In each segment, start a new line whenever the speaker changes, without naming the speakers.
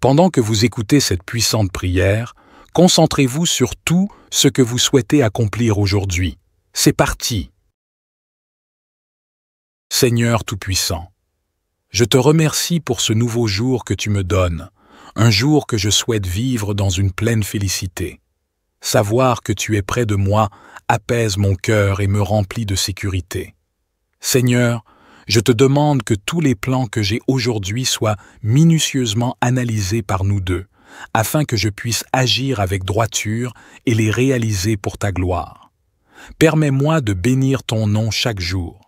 Pendant que vous écoutez cette puissante prière, concentrez-vous sur tout ce que vous souhaitez accomplir aujourd'hui. C'est parti! Seigneur Tout-Puissant, je te remercie pour ce nouveau jour que tu me donnes, un jour que je souhaite vivre dans une pleine félicité. Savoir que tu es près de moi apaise mon cœur et me remplit de sécurité. Seigneur, je te demande que tous les plans que j'ai aujourd'hui soient minutieusement analysés par nous deux, afin que je puisse agir avec droiture et les réaliser pour ta gloire. Permets-moi de bénir ton nom chaque jour,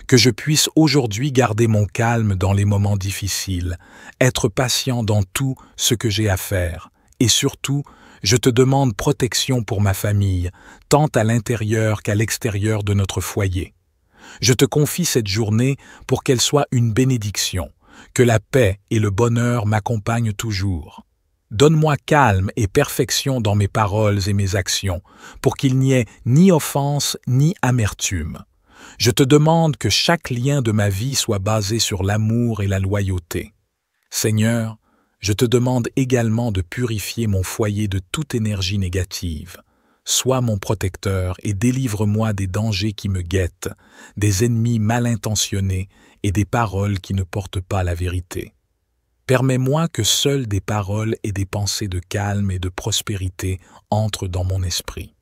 que je puisse aujourd'hui garder mon calme dans les moments difficiles, être patient dans tout ce que j'ai à faire, et surtout, je te demande protection pour ma famille, tant à l'intérieur qu'à l'extérieur de notre foyer. Je te confie cette journée pour qu'elle soit une bénédiction, que la paix et le bonheur m'accompagnent toujours. Donne-moi calme et perfection dans mes paroles et mes actions, pour qu'il n'y ait ni offense ni amertume. Je te demande que chaque lien de ma vie soit basé sur l'amour et la loyauté. Seigneur, je te demande également de purifier mon foyer de toute énergie négative. Sois mon protecteur et délivre-moi des dangers qui me guettent, des ennemis mal intentionnés et des paroles qui ne portent pas la vérité. Permets-moi que seules des paroles et des pensées de calme et de prospérité entrent dans mon esprit.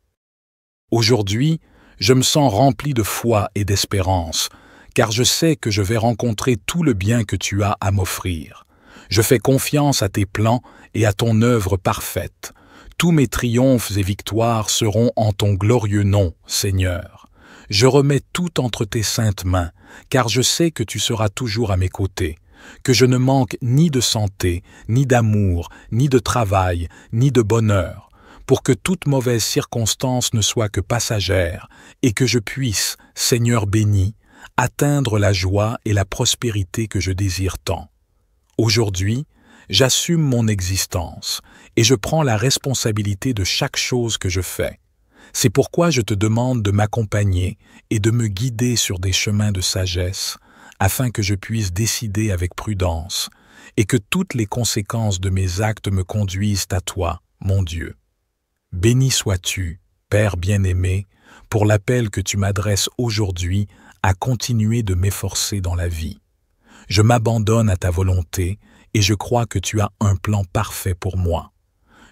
Aujourd'hui, je me sens rempli de foi et d'espérance, car je sais que je vais rencontrer tout le bien que tu as à m'offrir. Je fais confiance à tes plans et à ton œuvre parfaite. Tous mes triomphes et victoires seront en ton glorieux nom, Seigneur. Je remets tout entre tes saintes mains, car je sais que tu seras toujours à mes côtés, que je ne manque ni de santé, ni d'amour, ni de travail, ni de bonheur, pour que toute mauvaise circonstance ne soit que passagère, et que je puisse, Seigneur béni, atteindre la joie et la prospérité que je désire tant. Aujourd'hui, j'assume mon existence, et je prends la responsabilité de chaque chose que je fais. C'est pourquoi je te demande de m'accompagner et de me guider sur des chemins de sagesse, afin que je puisse décider avec prudence, et que toutes les conséquences de mes actes me conduisent à toi, mon Dieu. Béni sois-tu, Père bien-aimé, pour l'appel que tu m'adresses aujourd'hui à continuer de m'efforcer dans la vie. Je m'abandonne à ta volonté et je crois que tu as un plan parfait pour moi.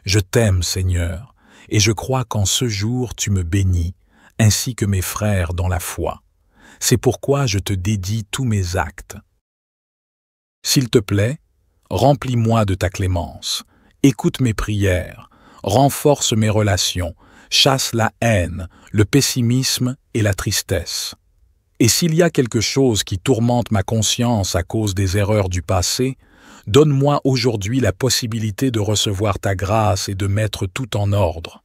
Je t'aime, Seigneur, et je crois qu'en ce jour tu me bénis, ainsi que mes frères dans la foi. C'est pourquoi je te dédie tous mes actes. S'il te plaît, remplis-moi de ta clémence, écoute mes prières, renforce mes relations, chasse la haine, le pessimisme et la tristesse. Et s'il y a quelque chose qui tourmente ma conscience à cause des erreurs du passé, donne-moi aujourd'hui la possibilité de recevoir ta grâce et de mettre tout en ordre.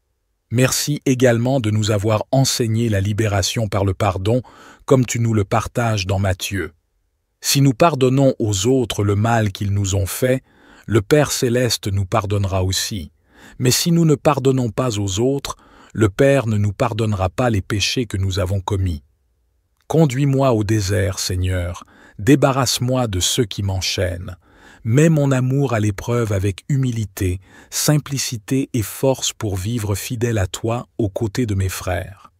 Merci également de nous avoir enseigné la libération par le pardon, comme tu nous le partages dans Matthieu. Si nous pardonnons aux autres le mal qu'ils nous ont fait, le Père céleste nous pardonnera aussi. Mais si nous ne pardonnons pas aux autres, le Père ne nous pardonnera pas les péchés que nous avons commis. Conduis-moi au désert, Seigneur, débarrasse-moi de ceux qui m'enchaînent. Mets mon amour à l'épreuve avec humilité, simplicité et force pour vivre fidèle à toi aux côtés de mes frères.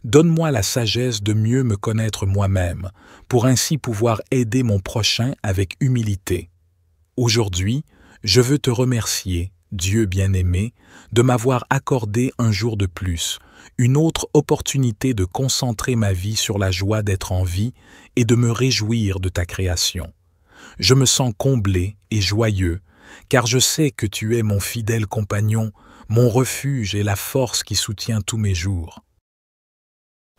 Donne-moi la sagesse de mieux me connaître moi-même, pour ainsi pouvoir aider mon prochain avec humilité. Aujourd'hui, je veux te remercier, Dieu bien-aimé, de m'avoir accordé un jour de plus, une autre opportunité de concentrer ma vie sur la joie d'être en vie et de me réjouir de ta création. Je me sens comblé et joyeux, car je sais que tu es mon fidèle compagnon, mon refuge et la force qui soutient tous mes jours.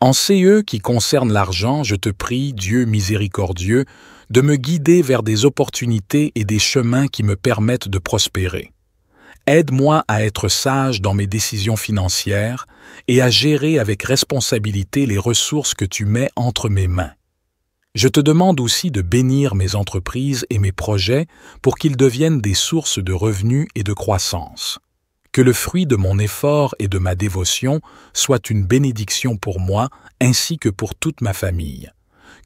En CE qui concerne l'argent, je te prie, Dieu miséricordieux, de me guider vers des opportunités et des chemins qui me permettent de prospérer. Aide-moi à être sage dans mes décisions financières et à gérer avec responsabilité les ressources que tu mets entre mes mains. Je te demande aussi de bénir mes entreprises et mes projets pour qu'ils deviennent des sources de revenus et de croissance. Que le fruit de mon effort et de ma dévotion soit une bénédiction pour moi ainsi que pour toute ma famille.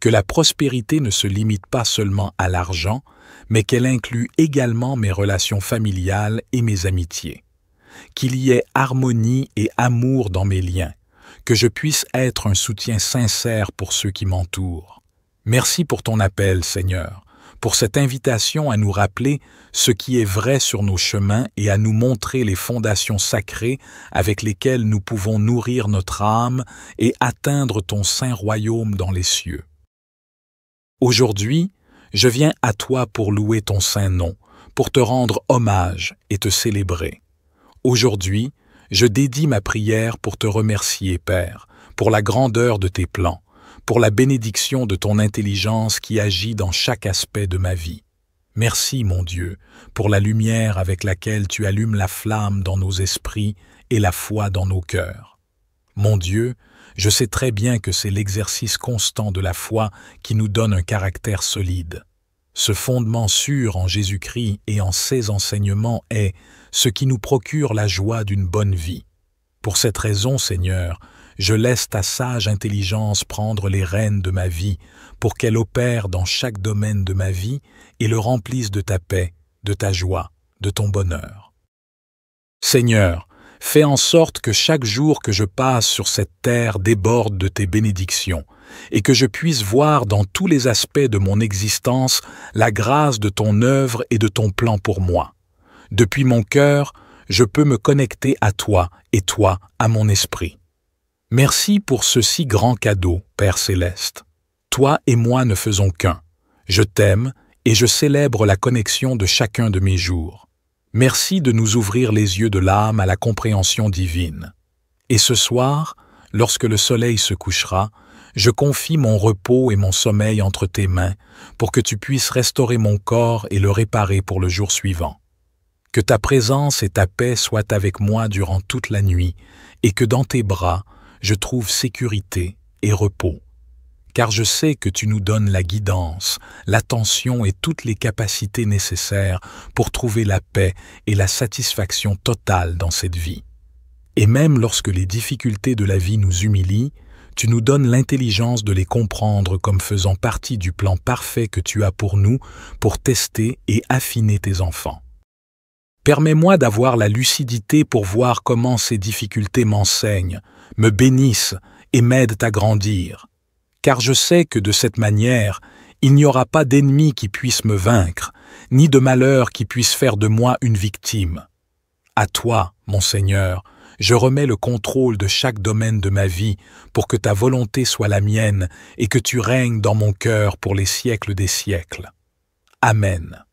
que la prospérité ne se limite pas seulement à l'argent, mais qu'elle inclut également mes relations familiales et mes amitiés. Qu'il y ait harmonie et amour dans mes liens, que je puisse être un soutien sincère pour ceux qui m'entourent. Merci pour ton appel, Seigneur, pour cette invitation à nous rappeler ce qui est vrai sur nos chemins et à nous montrer les fondations sacrées avec lesquelles nous pouvons nourrir notre âme et atteindre ton saint royaume dans les cieux. Aujourd'hui, je viens à toi pour louer ton saint nom, pour te rendre hommage et te célébrer. Aujourd'hui, je dédie ma prière pour te remercier, Père, pour la grandeur de tes plans, pour la bénédiction de ton intelligence qui agit dans chaque aspect de ma vie. Merci, mon Dieu, pour la lumière avec laquelle tu allumes la flamme dans nos esprits et la foi dans nos cœurs. Mon Dieu, je sais très bien que c'est l'exercice constant de la foi qui nous donne un caractère solide. Ce fondement sûr en Jésus-Christ et en ses enseignements est ce qui nous procure la joie d'une bonne vie. Pour cette raison, Seigneur, je laisse ta sage intelligence prendre les rênes de ma vie pour qu'elle opère dans chaque domaine de ma vie et le remplisse de ta paix, de ta joie, de ton bonheur. Seigneur, fais en sorte que chaque jour que je passe sur cette terre déborde de tes bénédictions et que je puisse voir dans tous les aspects de mon existence la grâce de ton œuvre et de ton plan pour moi. Depuis mon cœur, je peux me connecter à toi et toi à mon esprit. Merci pour ce si grand cadeau, Père Céleste. Toi et moi ne faisons qu'un. Je t'aime et je célèbre la connexion de chacun de mes jours. Merci de nous ouvrir les yeux de l'âme à la compréhension divine. Et ce soir, lorsque le soleil se couchera, je confie mon repos et mon sommeil entre tes mains pour que tu puisses restaurer mon corps et le réparer pour le jour suivant. Que ta présence et ta paix soient avec moi durant toute la nuit et que dans tes bras, je trouve sécurité et repos. Car je sais que tu nous donnes la guidance, l'attention et toutes les capacités nécessaires pour trouver la paix et la satisfaction totale dans cette vie. Et même lorsque les difficultés de la vie nous humilient, tu nous donnes l'intelligence de les comprendre comme faisant partie du plan parfait que tu as pour nous pour tester et affiner tes enfants. Permets-moi d'avoir la lucidité pour voir comment ces difficultés m'enseignent, me bénissent et m'aident à grandir. Car je sais que de cette manière, il n'y aura pas d'ennemi qui puisse me vaincre, ni de malheur qui puisse faire de moi une victime. À toi, mon Seigneur, je remets le contrôle de chaque domaine de ma vie pour que ta volonté soit la mienne et que tu règnes dans mon cœur pour les siècles des siècles. Amen.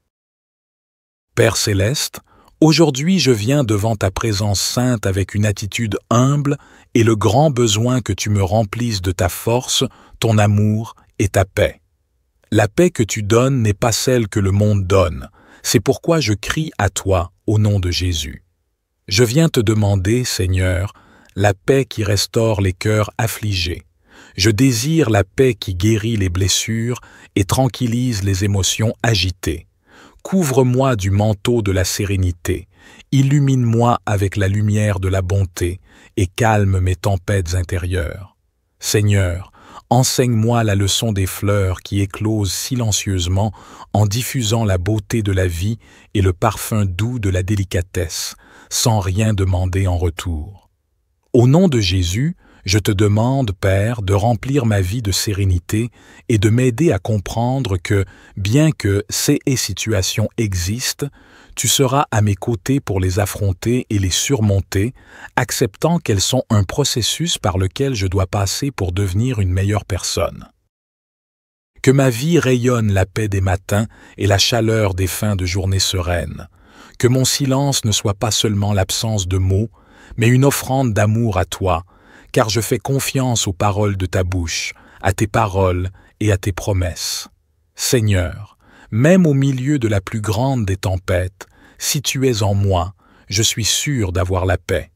Père Céleste, aujourd'hui je viens devant ta présence sainte avec une attitude humble et le grand besoin que tu me remplisses de ta force, ton amour et ta paix. La paix que tu donnes n'est pas celle que le monde donne, c'est pourquoi je crie à toi au nom de Jésus. Je viens te demander, Seigneur, la paix qui restaure les cœurs affligés. Je désire la paix qui guérit les blessures et tranquillise les émotions agitées. Couvre-moi du manteau de la sérénité, illumine-moi avec la lumière de la bonté et calme mes tempêtes intérieures. Seigneur, enseigne-moi la leçon des fleurs qui éclosent silencieusement en diffusant la beauté de la vie et le parfum doux de la délicatesse, sans rien demander en retour. Au nom de Jésus, je te demande, Père, de remplir ma vie de sérénité et de m'aider à comprendre que, bien que ces situations existent, tu seras à mes côtés pour les affronter et les surmonter, acceptant qu'elles sont un processus par lequel je dois passer pour devenir une meilleure personne. Que ma vie rayonne la paix des matins et la chaleur des fins de journée sereines. Que mon silence ne soit pas seulement l'absence de mots, mais une offrande d'amour à toi, car je fais confiance aux paroles de ta bouche, à tes paroles et à tes promesses. Seigneur, même au milieu de la plus grande des tempêtes, si tu es en moi, je suis sûr d'avoir la paix.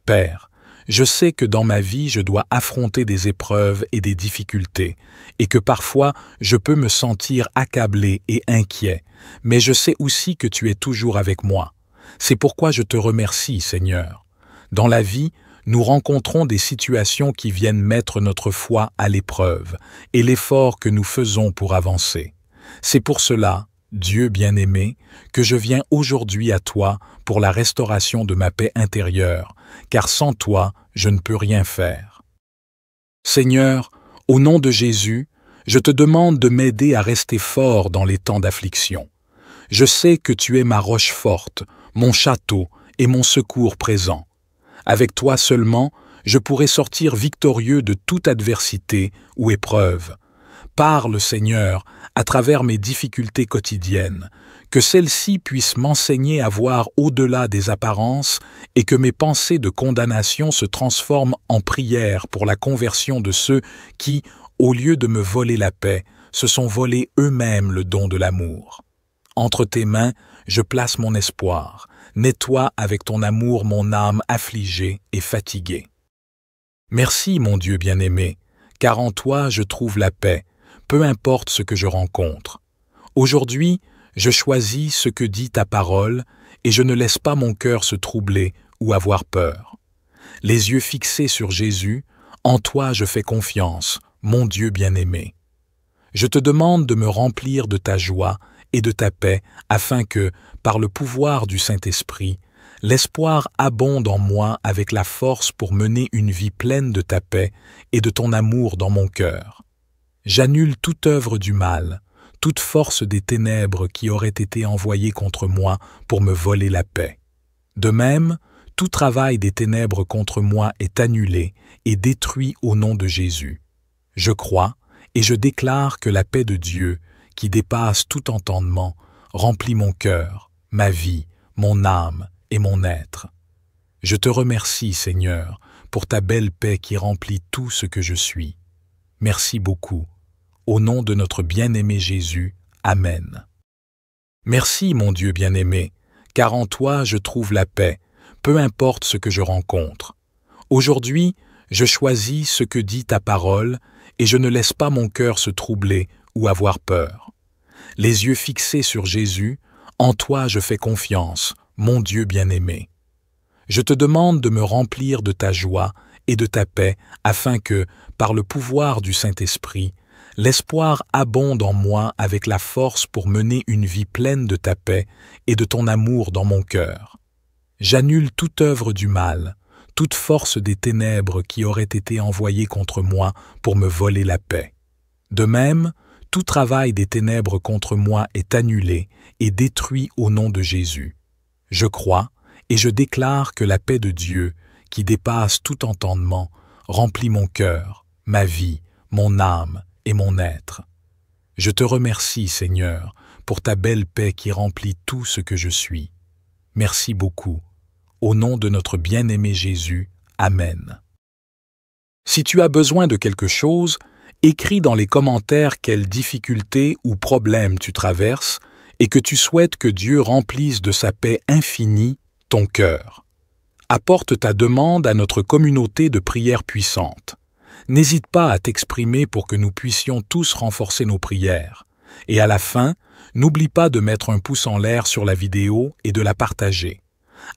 Père, je sais que dans ma vie je dois affronter des épreuves et des difficultés, et que parfois je peux me sentir accablé et inquiet, mais je sais aussi que tu es toujours avec moi. C'est pourquoi je te remercie, Seigneur. Dans la vie, nous rencontrons des situations qui viennent mettre notre foi à l'épreuve et l'effort que nous faisons pour avancer. C'est pour cela, Dieu bien-aimé, que je viens aujourd'hui à toi pour la restauration de ma paix intérieure, car sans toi, je ne peux rien faire. Seigneur, au nom de Jésus, je te demande de m'aider à rester fort dans les temps d'affliction. Je sais que tu es ma roche forte, mon château et mon secours présent. Avec toi seulement, je pourrai sortir victorieux de toute adversité ou épreuve. Parle, Seigneur, à travers mes difficultés quotidiennes, que celles-ci puissent m'enseigner à voir au-delà des apparences et que mes pensées de condamnation se transforment en prières pour la conversion de ceux qui, au lieu de me voler la paix, se sont volés eux-mêmes le don de l'amour. Entre tes mains, je place mon espoir. Nettoie avec ton amour mon âme affligée et fatiguée. Merci, mon Dieu bien-aimé, car en toi je trouve la paix, peu importe ce que je rencontre. Aujourd'hui, je choisis ce que dit ta parole et je ne laisse pas mon cœur se troubler ou avoir peur. Les yeux fixés sur Jésus, en toi je fais confiance, mon Dieu bien-aimé. Je te demande de me remplir de ta joie et de ta paix, afin que, par le pouvoir du Saint-Esprit, l'espoir abonde en moi avec la force pour mener une vie pleine de ta paix et de ton amour dans mon cœur. J'annule toute œuvre du mal, toute force des ténèbres qui aurait été envoyée contre moi pour me voler la paix. De même, tout travail des ténèbres contre moi est annulé et détruit au nom de Jésus. Je crois et je déclare que la paix de Dieu, qui dépasse tout entendement, remplit mon cœur, ma vie, mon âme et mon être. Je te remercie, Seigneur, pour ta belle paix qui remplit tout ce que je suis. Merci beaucoup. Au nom de notre bien-aimé Jésus, Amen. Merci, mon Dieu bien-aimé, car en toi je trouve la paix, peu importe ce que je rencontre. Aujourd'hui, je choisis ce que dit ta parole et je ne laisse pas mon cœur se troubler ou avoir peur. Les yeux fixés sur Jésus, en toi je fais confiance, mon Dieu bien-aimé. Je te demande de me remplir de ta joie et de ta paix, afin que, par le pouvoir du Saint-Esprit, l'espoir abonde en moi avec la force pour mener une vie pleine de ta paix et de ton amour dans mon cœur. J'annule toute œuvre du mal, toute force des ténèbres qui aurait été envoyée contre moi pour me voler la paix. De même, tout travail des ténèbres contre moi est annulé et détruit au nom de Jésus. Je crois et je déclare que la paix de Dieu, qui dépasse tout entendement, remplit mon cœur, ma vie, mon âme et mon être. Je te remercie, Seigneur, pour ta belle paix qui remplit tout ce que je suis. Merci beaucoup. Au nom de notre bien-aimé Jésus, Amen. Si tu as besoin de quelque chose, écris dans les commentaires quelles difficultés ou problèmes tu traverses et que tu souhaites que Dieu remplisse de sa paix infinie ton cœur. Apporte ta demande à notre communauté de prière puissante. N'hésite pas à t'exprimer pour que nous puissions tous renforcer nos prières. Et à la fin, n'oublie pas de mettre un pouce en l'air sur la vidéo et de la partager.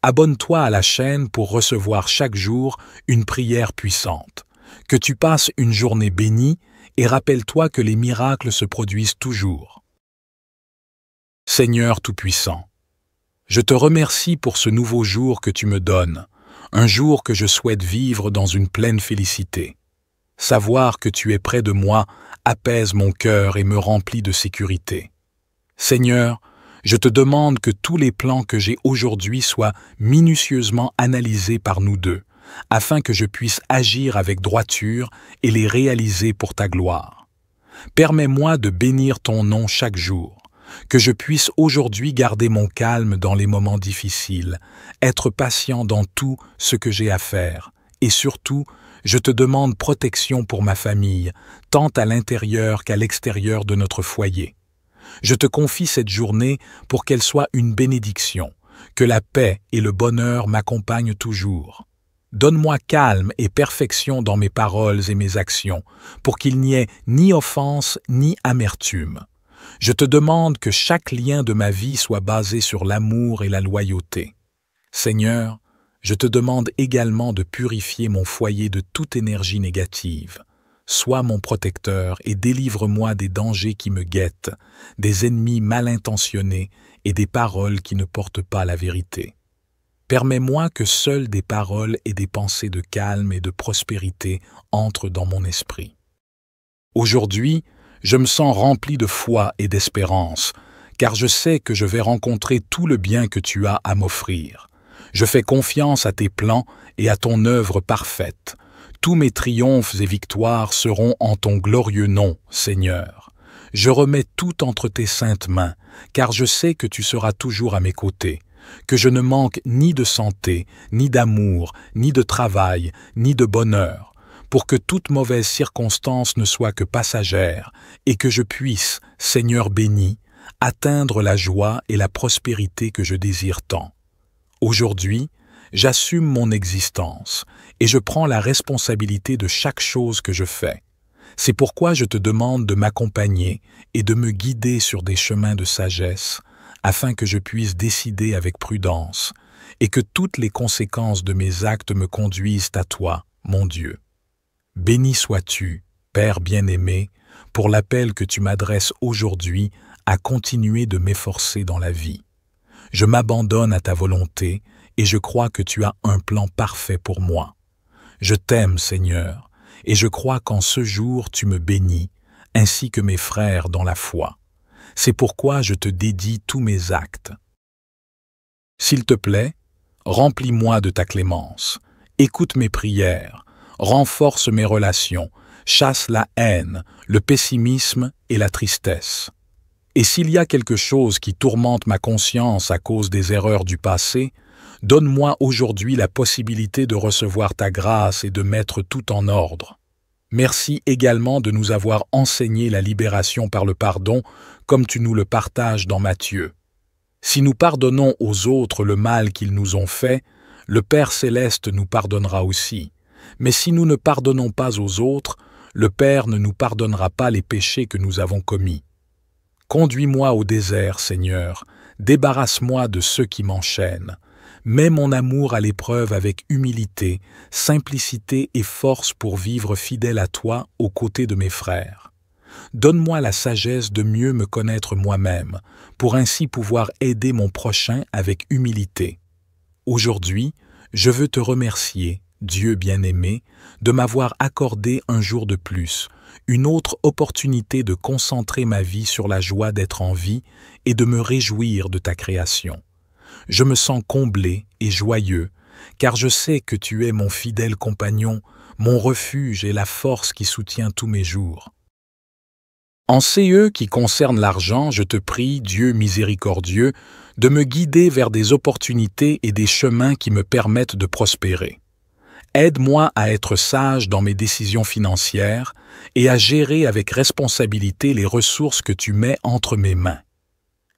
Abonne-toi à la chaîne pour recevoir chaque jour une prière puissante. Que tu passes une journée bénie et rappelle-toi que les miracles se produisent toujours. Seigneur Tout-Puissant, je te remercie pour ce nouveau jour que tu me donnes, un jour que je souhaite vivre dans une pleine félicité. Savoir que tu es près de moi apaise mon cœur et me remplit de sécurité. Seigneur, je te demande que tous les plans que j'ai aujourd'hui soient minutieusement analysés par nous deux, afin que je puisse agir avec droiture et les réaliser pour ta gloire. Permets-moi de bénir ton nom chaque jour, que je puisse aujourd'hui garder mon calme dans les moments difficiles, être patient dans tout ce que j'ai à faire, et surtout, je te demande protection pour ma famille, tant à l'intérieur qu'à l'extérieur de notre foyer. Je te confie cette journée pour qu'elle soit une bénédiction, que la paix et le bonheur m'accompagnent toujours. Donne-moi calme et perfection dans mes paroles et mes actions, pour qu'il n'y ait ni offense ni amertume. Je te demande que chaque lien de ma vie soit basé sur l'amour et la loyauté. Seigneur, Je te demande également de purifier mon foyer de toute énergie négative. Sois mon protecteur et délivre-moi des dangers qui me guettent, des ennemis mal intentionnés et des paroles qui ne portent pas la vérité. Permets-moi que seules des paroles et des pensées de calme et de prospérité entrent dans mon esprit. Aujourd'hui, je me sens rempli de foi et d'espérance, car je sais que je vais rencontrer tout le bien que tu as à m'offrir. Je fais confiance à tes plans et à ton œuvre parfaite. Tous mes triomphes et victoires seront en ton glorieux nom, Seigneur. Je remets tout entre tes saintes mains, car je sais que tu seras toujours à mes côtés, que je ne manque ni de santé, ni d'amour, ni de travail, ni de bonheur, pour que toute mauvaise circonstance ne soit que passagère, et que je puisse, Seigneur béni, atteindre la joie et la prospérité que je désire tant. Aujourd'hui, j'assume mon existence, et je prends la responsabilité de chaque chose que je fais. C'est pourquoi je te demande de m'accompagner et de me guider sur des chemins de sagesse, afin que je puisse décider avec prudence, et que toutes les conséquences de mes actes me conduisent à toi, mon Dieu. Béni sois-tu, Père bien-aimé, pour l'appel que tu m'adresses aujourd'hui à continuer de m'efforcer dans la vie. Je m'abandonne à ta volonté et je crois que tu as un plan parfait pour moi. Je t'aime, Seigneur, et je crois qu'en ce jour tu me bénis, ainsi que mes frères dans la foi. C'est pourquoi je te dédie tous mes actes. S'il te plaît, remplis-moi de ta clémence, écoute mes prières, renforce mes relations, chasse la haine, le pessimisme et la tristesse. Et s'il y a quelque chose qui tourmente ma conscience à cause des erreurs du passé, donne-moi aujourd'hui la possibilité de recevoir ta grâce et de mettre tout en ordre. Merci également de nous avoir enseigné la libération par le pardon, comme tu nous le partages dans Matthieu. Si nous pardonnons aux autres le mal qu'ils nous ont fait, le Père céleste nous pardonnera aussi. Mais si nous ne pardonnons pas aux autres, le Père ne nous pardonnera pas les péchés que nous avons commis. Conduis-moi au désert, Seigneur, débarrasse-moi de ceux qui m'enchaînent. Mets mon amour à l'épreuve avec humilité, simplicité et force pour vivre fidèle à toi aux côtés de mes frères. Donne-moi la sagesse de mieux me connaître moi-même, pour ainsi pouvoir aider mon prochain avec humilité. Aujourd'hui, je veux te remercier, Dieu bien-aimé, de m'avoir accordé un jour de plus, une autre opportunité de concentrer ma vie sur la joie d'être en vie et de me réjouir de ta création. Je me sens comblé et joyeux, car je sais que tu es mon fidèle compagnon, mon refuge et la force qui soutient tous mes jours. En CE qui concerne l'argent, je te prie, Dieu miséricordieux, de me guider vers des opportunités et des chemins qui me permettent de prospérer. Aide-moi à être sage dans mes décisions financières et à gérer avec responsabilité les ressources que tu mets entre mes mains.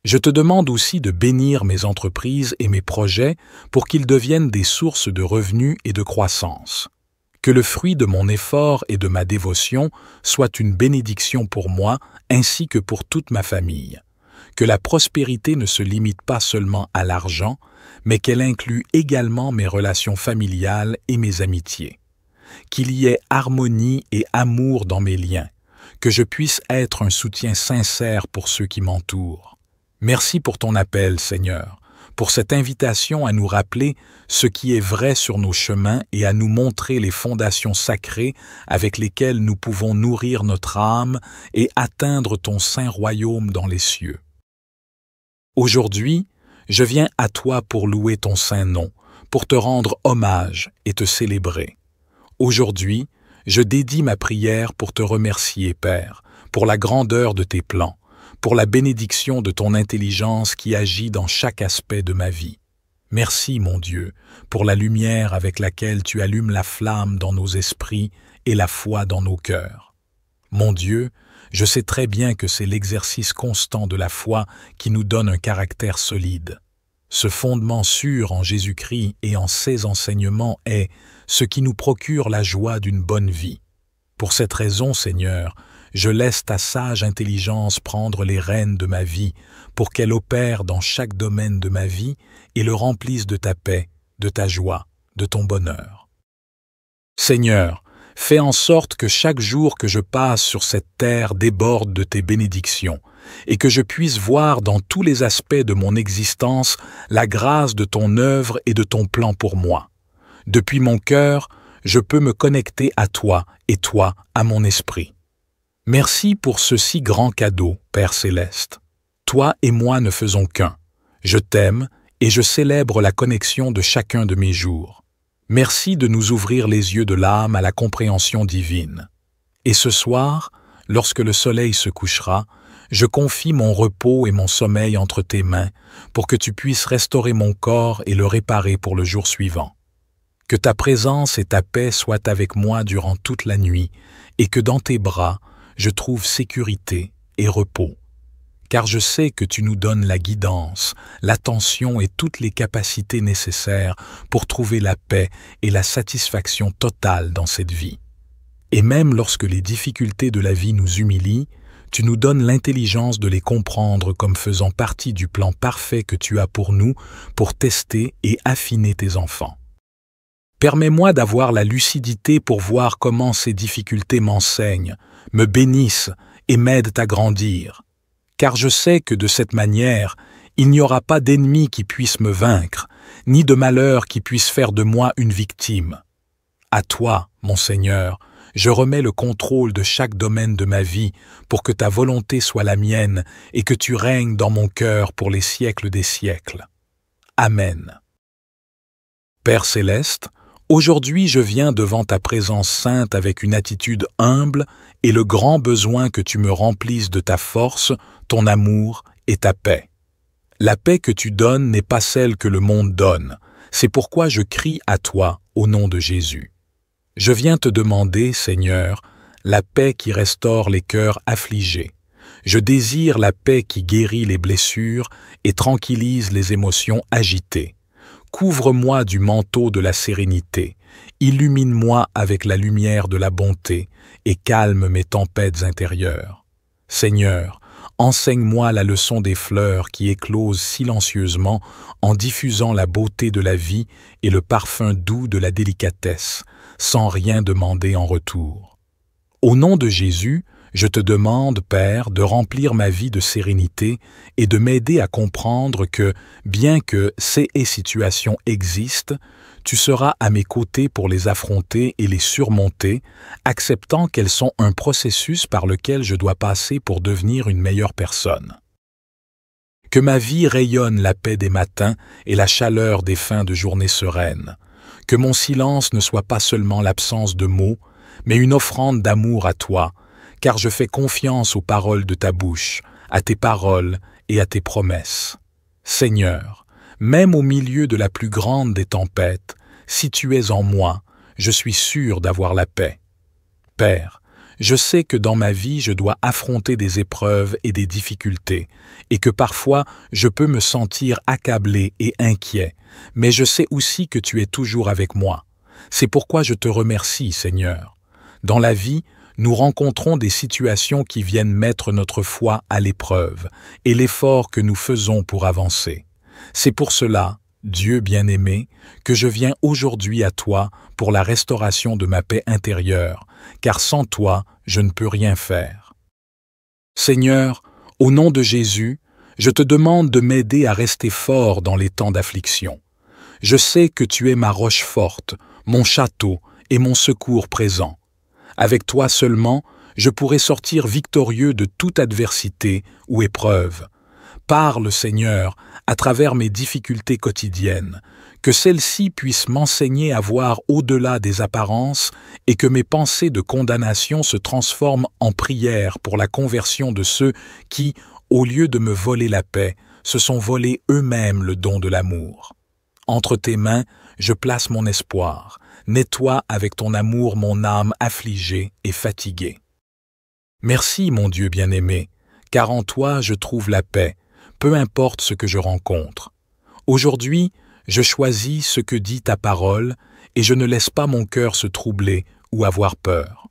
Je te demande aussi de bénir mes entreprises et mes projets pour qu'ils deviennent des sources de revenus et de croissance. Que le fruit de mon effort et de ma dévotion soit une bénédiction pour moi ainsi que pour toute ma famille. Que la prospérité ne se limite pas seulement à l'argent, mais qu'elle inclue également mes relations familiales et mes amitiés. Qu'il y ait harmonie et amour dans mes liens, que je puisse être un soutien sincère pour ceux qui m'entourent. Merci pour ton appel, Seigneur, pour cette invitation à nous rappeler ce qui est vrai sur nos chemins et à nous montrer les fondations sacrées avec lesquelles nous pouvons nourrir notre âme et atteindre ton saint royaume dans les cieux. Aujourd'hui, je viens à toi pour louer ton saint nom, pour te rendre hommage et te célébrer. Aujourd'hui, je dédie ma prière pour te remercier, Père, pour la grandeur de tes plans, pour la bénédiction de ton intelligence qui agit dans chaque aspect de ma vie. Merci, mon Dieu, pour la lumière avec laquelle tu allumes la flamme dans nos esprits et la foi dans nos cœurs. Mon Dieu, je sais très bien que c'est l'exercice constant de la foi qui nous donne un caractère solide. Ce fondement sûr en Jésus-Christ et en ses enseignements est ce qui nous procure la joie d'une bonne vie. Pour cette raison, Seigneur, je laisse ta sage intelligence prendre les rênes de ma vie pour qu'elle opère dans chaque domaine de ma vie et le remplisse de ta paix, de ta joie de ton bonheur. Seigneur, fais en sorte que chaque jour que je passe sur cette terre déborde de tes bénédictions et que je puisse voir dans tous les aspects de mon existence la grâce de ton œuvre et de ton plan pour moi. Depuis mon cœur, je peux me connecter à toi et toi à mon esprit. Merci pour ce si grand cadeau, Père Céleste. Toi et moi ne faisons qu'un. Je t'aime et je célèbre la connexion de chacun de mes jours. Merci de nous ouvrir les yeux de l'âme à la compréhension divine. Et ce soir, lorsque le soleil se couchera, je confie mon repos et mon sommeil entre tes mains pour que tu puisses restaurer mon corps et le réparer pour le jour suivant. Que ta présence et ta paix soient avec moi durant toute la nuit et que dans tes bras, je trouve sécurité et repos. Car je sais que tu nous donnes la guidance, l'attention et toutes les capacités nécessaires pour trouver la paix et la satisfaction totale dans cette vie. Et même lorsque les difficultés de la vie nous humilient, tu nous donnes l'intelligence de les comprendre comme faisant partie du plan parfait que tu as pour nous pour tester et affiner tes enfants. Permets-moi d'avoir la lucidité pour voir comment ces difficultés m'enseignent, me bénissent et m'aident à grandir. Car je sais que de cette manière, il n'y aura pas d'ennemi qui puisse me vaincre, ni de malheur qui puisse faire de moi une victime. À toi, mon Seigneur, je remets le contrôle de chaque domaine de ma vie pour que ta volonté soit la mienne et que tu règnes dans mon cœur pour les siècles des siècles. Amen. Père Céleste, aujourd'hui je viens devant ta présence sainte avec une attitude humble et le grand besoin que tu me remplisses de ta force, ton amour et ta paix. La paix que tu donnes n'est pas celle que le monde donne, c'est pourquoi je crie à toi au nom de Jésus. Je viens te demander, Seigneur, la paix qui restaure les cœurs affligés. Je désire la paix qui guérit les blessures et tranquillise les émotions agitées. Couvre-moi du manteau de la sérénité, illumine-moi avec la lumière de la bonté et calme mes tempêtes intérieures. Seigneur, enseigne-moi la leçon des fleurs qui éclosent silencieusement en diffusant la beauté de la vie et le parfum doux de la délicatesse, sans rien demander en retour. Au nom de Jésus, je te demande, Père, de remplir ma vie de sérénité et de m'aider à comprendre que, bien que ces situations existent, tu seras à mes côtés pour les affronter et les surmonter, acceptant qu'elles sont un processus par lequel je dois passer pour devenir une meilleure personne. Que ma vie rayonne la paix des matins et la chaleur des fins de journées sereines. Que mon silence ne soit pas seulement l'absence de mots, mais une offrande d'amour à toi, car je fais confiance aux paroles de ta bouche, à tes paroles et à tes promesses. Seigneur, même au milieu de la plus grande des tempêtes, si tu es en moi, je suis sûr d'avoir la paix. Père, je sais que dans ma vie je dois affronter des épreuves et des difficultés, et que parfois je peux me sentir accablé et inquiet, mais je sais aussi que tu es toujours avec moi. C'est pourquoi je te remercie, Seigneur. Dans la vie, nous rencontrons des situations qui viennent mettre notre foi à l'épreuve et l'effort que nous faisons pour avancer. C'est pour cela, Dieu bien-aimé, que je viens aujourd'hui à toi pour la restauration de ma paix intérieure, car sans toi, je ne peux rien faire. Seigneur, au nom de Jésus, je te demande de m'aider à rester fort dans les temps d'affliction. Je sais que tu es ma roche forte, mon château et mon secours présent. Avec toi seulement, je pourrai sortir victorieux de toute adversité ou épreuve. Parle, Seigneur, à travers mes difficultés quotidiennes, que celles-ci puissent m'enseigner à voir au-delà des apparences et que mes pensées de condamnation se transforment en prières pour la conversion de ceux qui, au lieu de me voler la paix, se sont volés eux-mêmes le don de l'amour. Entre tes mains, je place mon espoir. Nettoie avec ton amour mon âme affligée et fatiguée. Merci, mon Dieu bien-aimé, car en toi je trouve la paix, peu importe ce que je rencontre. Aujourd'hui, je choisis ce que dit ta parole et je ne laisse pas mon cœur se troubler ou avoir peur.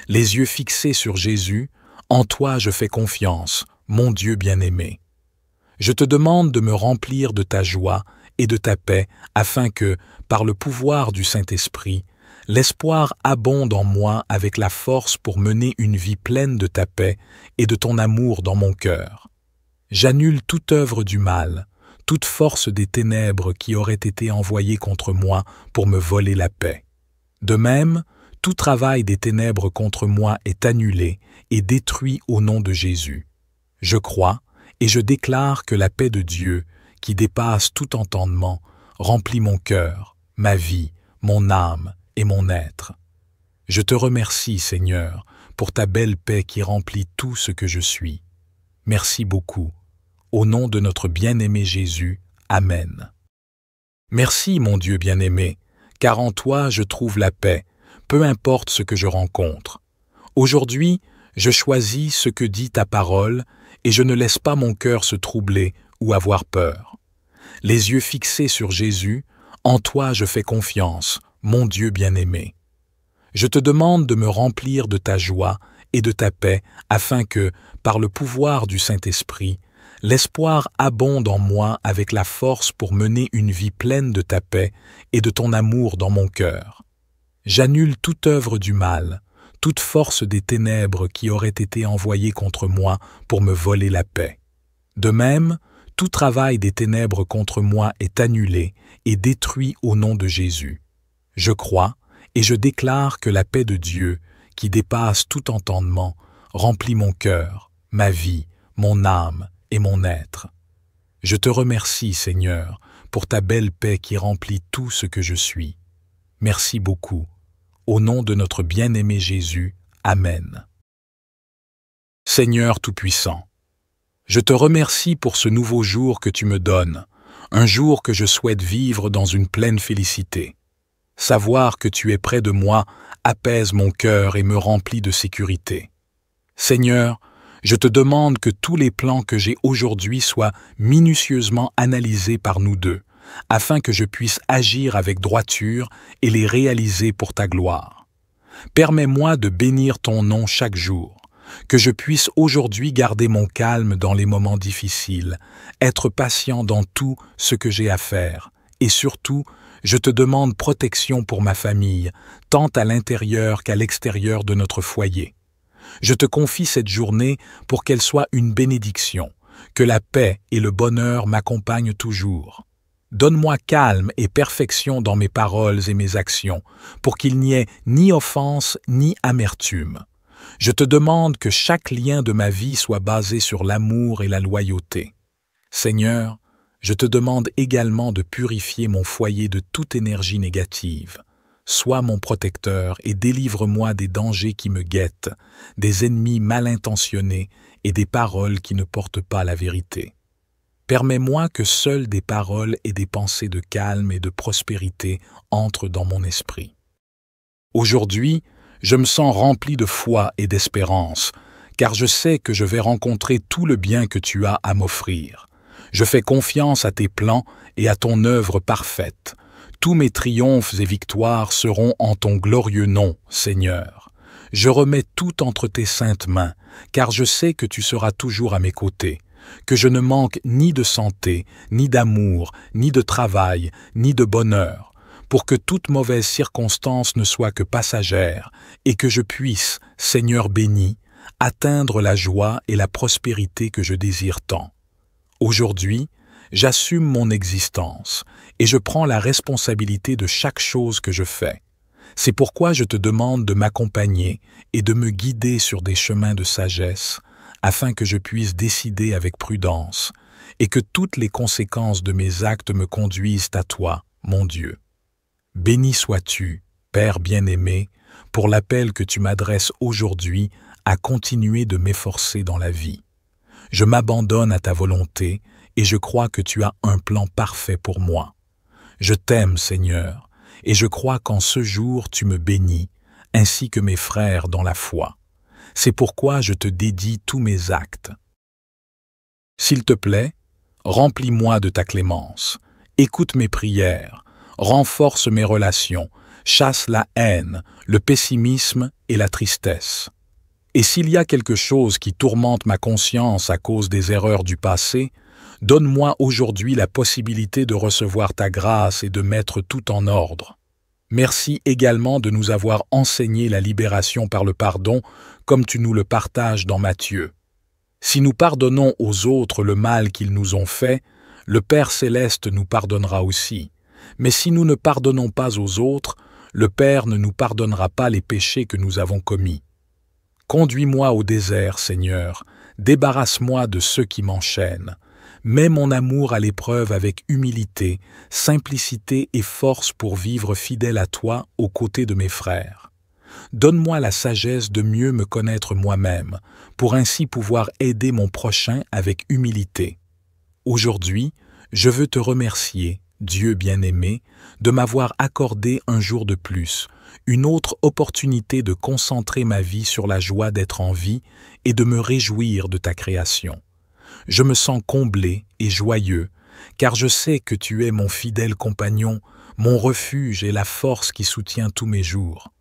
Les yeux fixés sur Jésus, en toi je fais confiance, mon Dieu bien-aimé. Je te demande de me remplir de ta joie et de ta paix, afin que, par le pouvoir du Saint-Esprit, l'espoir abonde en moi avec la force pour mener une vie pleine de ta paix et de ton amour dans mon cœur. J'annule toute œuvre du mal, toute force des ténèbres qui aurait été envoyée contre moi pour me voler la paix. De même, tout travail des ténèbres contre moi est annulé et détruit au nom de Jésus. Je crois et je déclare que la paix de Dieu, qui dépasse tout entendement, remplit mon cœur, ma vie, mon âme et mon être. Je te remercie, Seigneur, pour ta belle paix qui remplit tout ce que je suis. Merci beaucoup. Au nom de notre bien-aimé Jésus, Amen. Merci, mon Dieu bien-aimé, car en toi je trouve la paix, peu importe ce que je rencontre. Aujourd'hui, je choisis ce que dit ta parole et je ne laisse pas mon cœur se troubler ou avoir peur. Les yeux fixés sur Jésus, en toi je fais confiance, mon Dieu bien-aimé. Je te demande de me remplir de ta joie et de ta paix afin que, par le pouvoir du Saint-Esprit, l'espoir abonde en moi avec la force pour mener une vie pleine de ta paix et de ton amour dans mon cœur. J'annule toute œuvre du mal, toute force des ténèbres qui aurait été envoyée contre moi pour me voler la paix. De même, tout travail des ténèbres contre moi est annulé et détruit au nom de Jésus. Je crois et je déclare que la paix de Dieu, qui dépasse tout entendement, remplit mon cœur, ma vie, mon âme et mon être. Je te remercie, Seigneur, pour ta belle paix qui remplit tout ce que je suis. Merci beaucoup. Au nom de notre bien-aimé Jésus, Amen. Seigneur Tout-Puissant, je te remercie pour ce nouveau jour que tu me donnes, un jour que je souhaite vivre dans une pleine félicité. Savoir que tu es près de moi apaise mon cœur et me remplit de sécurité. Seigneur, je te demande que tous les plans que j'ai aujourd'hui soient minutieusement analysés par nous deux, afin que je puisse agir avec droiture et les réaliser pour ta gloire. Permets-moi de bénir ton nom chaque jour, que je puisse aujourd'hui garder mon calme dans les moments difficiles, être patient dans tout ce que j'ai à faire, et surtout, je te demande protection pour ma famille, tant à l'intérieur qu'à l'extérieur de notre foyer. Je te confie cette journée pour qu'elle soit une bénédiction, que la paix et le bonheur m'accompagnent toujours. Donne-moi calme et perfection dans mes paroles et mes actions, pour qu'il n'y ait ni offense ni amertume. Je te demande que chaque lien de ma vie soit basé sur l'amour et la loyauté. Seigneur, je te demande également de purifier mon foyer de toute énergie négative. Sois mon protecteur et délivre-moi des dangers qui me guettent, des ennemis mal intentionnés et des paroles qui ne portent pas la vérité. Permets-moi que seules des paroles et des pensées de calme et de prospérité entrent dans mon esprit. Aujourd'hui, je me sens rempli de foi et d'espérance, car je sais que je vais rencontrer tout le bien que tu as à m'offrir. Je fais confiance à tes plans et à ton œuvre parfaite. Tous mes triomphes et victoires seront en ton glorieux nom, Seigneur. Je remets tout entre tes saintes mains, car je sais que tu seras toujours à mes côtés, que je ne manque ni de santé, ni d'amour, ni de travail, ni de bonheur, pour que toute mauvaise circonstance ne soit que passagère, et que je puisse, Seigneur béni, atteindre la joie et la prospérité que je désire tant. Aujourd'hui, j'assume mon existence, et je prends la responsabilité de chaque chose que je fais. C'est pourquoi je te demande de m'accompagner et de me guider sur des chemins de sagesse, afin que je puisse décider avec prudence, et que toutes les conséquences de mes actes me conduisent à toi, mon Dieu. Béni sois-tu, Père bien-aimé, pour l'appel que tu m'adresses aujourd'hui à continuer de m'efforcer dans la vie. Je m'abandonne à ta volonté et je crois que tu as un plan parfait pour moi. Je t'aime, Seigneur, et je crois qu'en ce jour tu me bénis, ainsi que mes frères dans la foi. C'est pourquoi je te dédie tous mes actes. S'il te plaît, remplis-moi de ta clémence, écoute mes prières, renforce mes relations, chasse la haine, le pessimisme et la tristesse. Et s'il y a quelque chose qui tourmente ma conscience à cause des erreurs du passé, Donne-moi aujourd'hui la possibilité de recevoir ta grâce et de mettre tout en ordre. Merci également de nous avoir enseigné la libération par le pardon, comme tu nous le partages dans Matthieu. Si nous pardonnons aux autres le mal qu'ils nous ont fait, le Père céleste nous pardonnera aussi. Mais si nous ne pardonnons pas aux autres, le Père ne nous pardonnera pas les péchés que nous avons commis. Conduis-moi au désert, Seigneur, débarrasse-moi de ceux qui m'enchaînent. Mets mon amour à l'épreuve avec humilité, simplicité et force pour vivre fidèle à toi aux côtés de mes frères. Donne-moi la sagesse de mieux me connaître moi-même, pour ainsi pouvoir aider mon prochain avec humilité. Aujourd'hui, je veux te remercier, Dieu bien-aimé, de m'avoir accordé un jour de plus, une autre opportunité de concentrer ma vie sur la joie d'être en vie et de me réjouir de ta création. Je me sens comblé et joyeux, car je sais que tu es mon fidèle compagnon, mon refuge et la force qui soutient tous mes jours.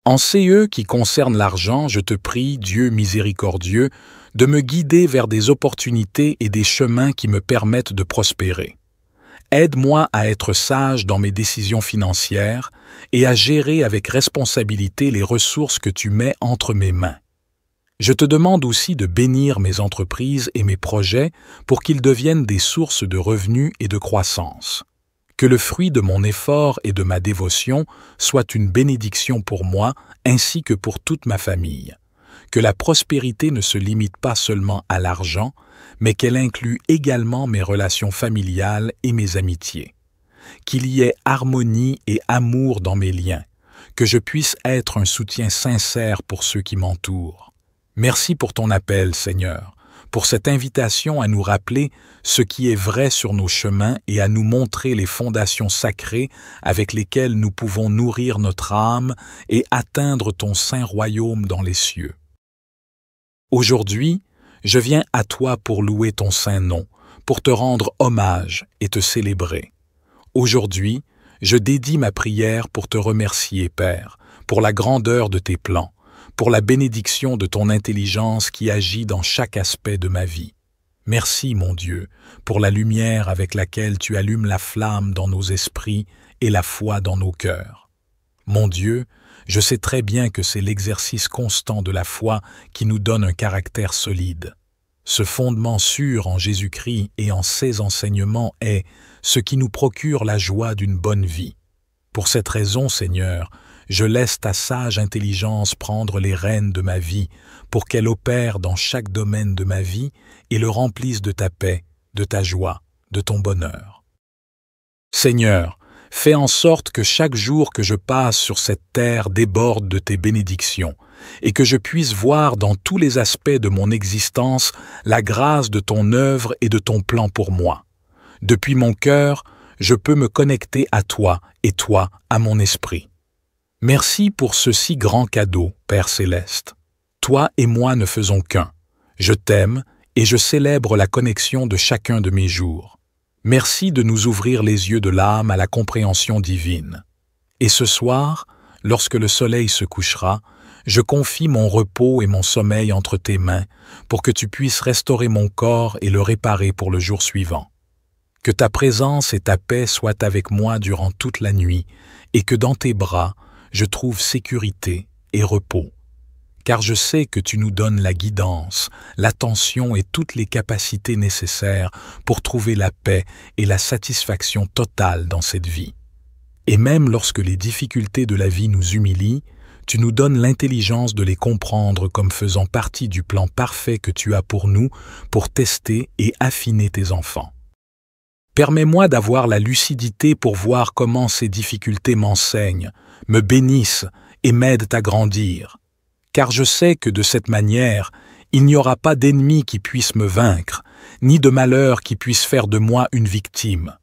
En CE qui concerne l'argent, je te prie, Dieu miséricordieux, de me guider vers des opportunités et des chemins qui me permettent de prospérer. Aide-moi à être sage dans mes décisions financières et à gérer avec responsabilité les ressources que tu mets entre mes mains. Je te demande aussi de bénir mes entreprises et mes projets pour qu'ils deviennent des sources de revenus et de croissance. Que le fruit de mon effort et de ma dévotion soit une bénédiction pour moi ainsi que pour toute ma famille. Que la prospérité ne se limite pas seulement à l'argent, mais qu'elle inclue également mes relations familiales et mes amitiés. Qu'il y ait harmonie et amour dans mes liens, que je puisse être un soutien sincère pour ceux qui m'entourent. Merci pour ton appel, Seigneur, pour cette invitation à nous rappeler ce qui est vrai sur nos chemins et à nous montrer les fondations sacrées avec lesquelles nous pouvons nourrir notre âme et atteindre ton saint royaume dans les cieux. Aujourd'hui, je viens à toi pour louer ton saint nom, pour te rendre hommage et te célébrer. Aujourd'hui, je dédie ma prière pour te remercier, Père, pour la grandeur de tes plans, pour la bénédiction de ton intelligence qui agit dans chaque aspect de ma vie. Merci, mon Dieu, pour la lumière avec laquelle tu allumes la flamme dans nos esprits et la foi dans nos cœurs. Mon Dieu, je sais très bien que c'est l'exercice constant de la foi qui nous donne un caractère solide. Ce fondement sûr en Jésus-Christ et en ses enseignements est ce qui nous procure la joie d'une bonne vie. Pour cette raison, Seigneur, je laisse ta sage intelligence prendre les rênes de ma vie pour qu'elle opère dans chaque domaine de ma vie et le remplisse de ta paix, de ta joie, de ton bonheur. Seigneur, fais en sorte que chaque jour que je passe sur cette terre déborde de tes bénédictions et que je puisse voir dans tous les aspects de mon existence la grâce de ton œuvre et de ton plan pour moi. Depuis mon cœur, je peux me connecter à toi et toi à mon esprit. Merci pour ce si grand cadeau, Père céleste. Toi et moi ne faisons qu'un. Je t'aime et je célèbre la connexion de chacun de mes jours. Merci de nous ouvrir les yeux de l'âme à la compréhension divine. Et ce soir, lorsque le soleil se couchera, je confie mon repos et mon sommeil entre tes mains pour que tu puisses restaurer mon corps et le réparer pour le jour suivant. Que ta présence et ta paix soient avec moi durant toute la nuit et que dans tes bras, je trouve sécurité et repos. Car je sais que tu nous donnes la guidance, l'attention et toutes les capacités nécessaires pour trouver la paix et la satisfaction totale dans cette vie. Et même lorsque les difficultés de la vie nous humilient, tu nous donnes l'intelligence de les comprendre comme faisant partie du plan parfait que tu as pour nous pour tester et affiner tes enfants. Permets-moi d'avoir la lucidité pour voir comment ces difficultés m'enseignent, me bénissent et m'aident à grandir. Car je sais que de cette manière, il n'y aura pas d'ennemi qui puisse me vaincre, ni de malheur qui puisse faire de moi une victime.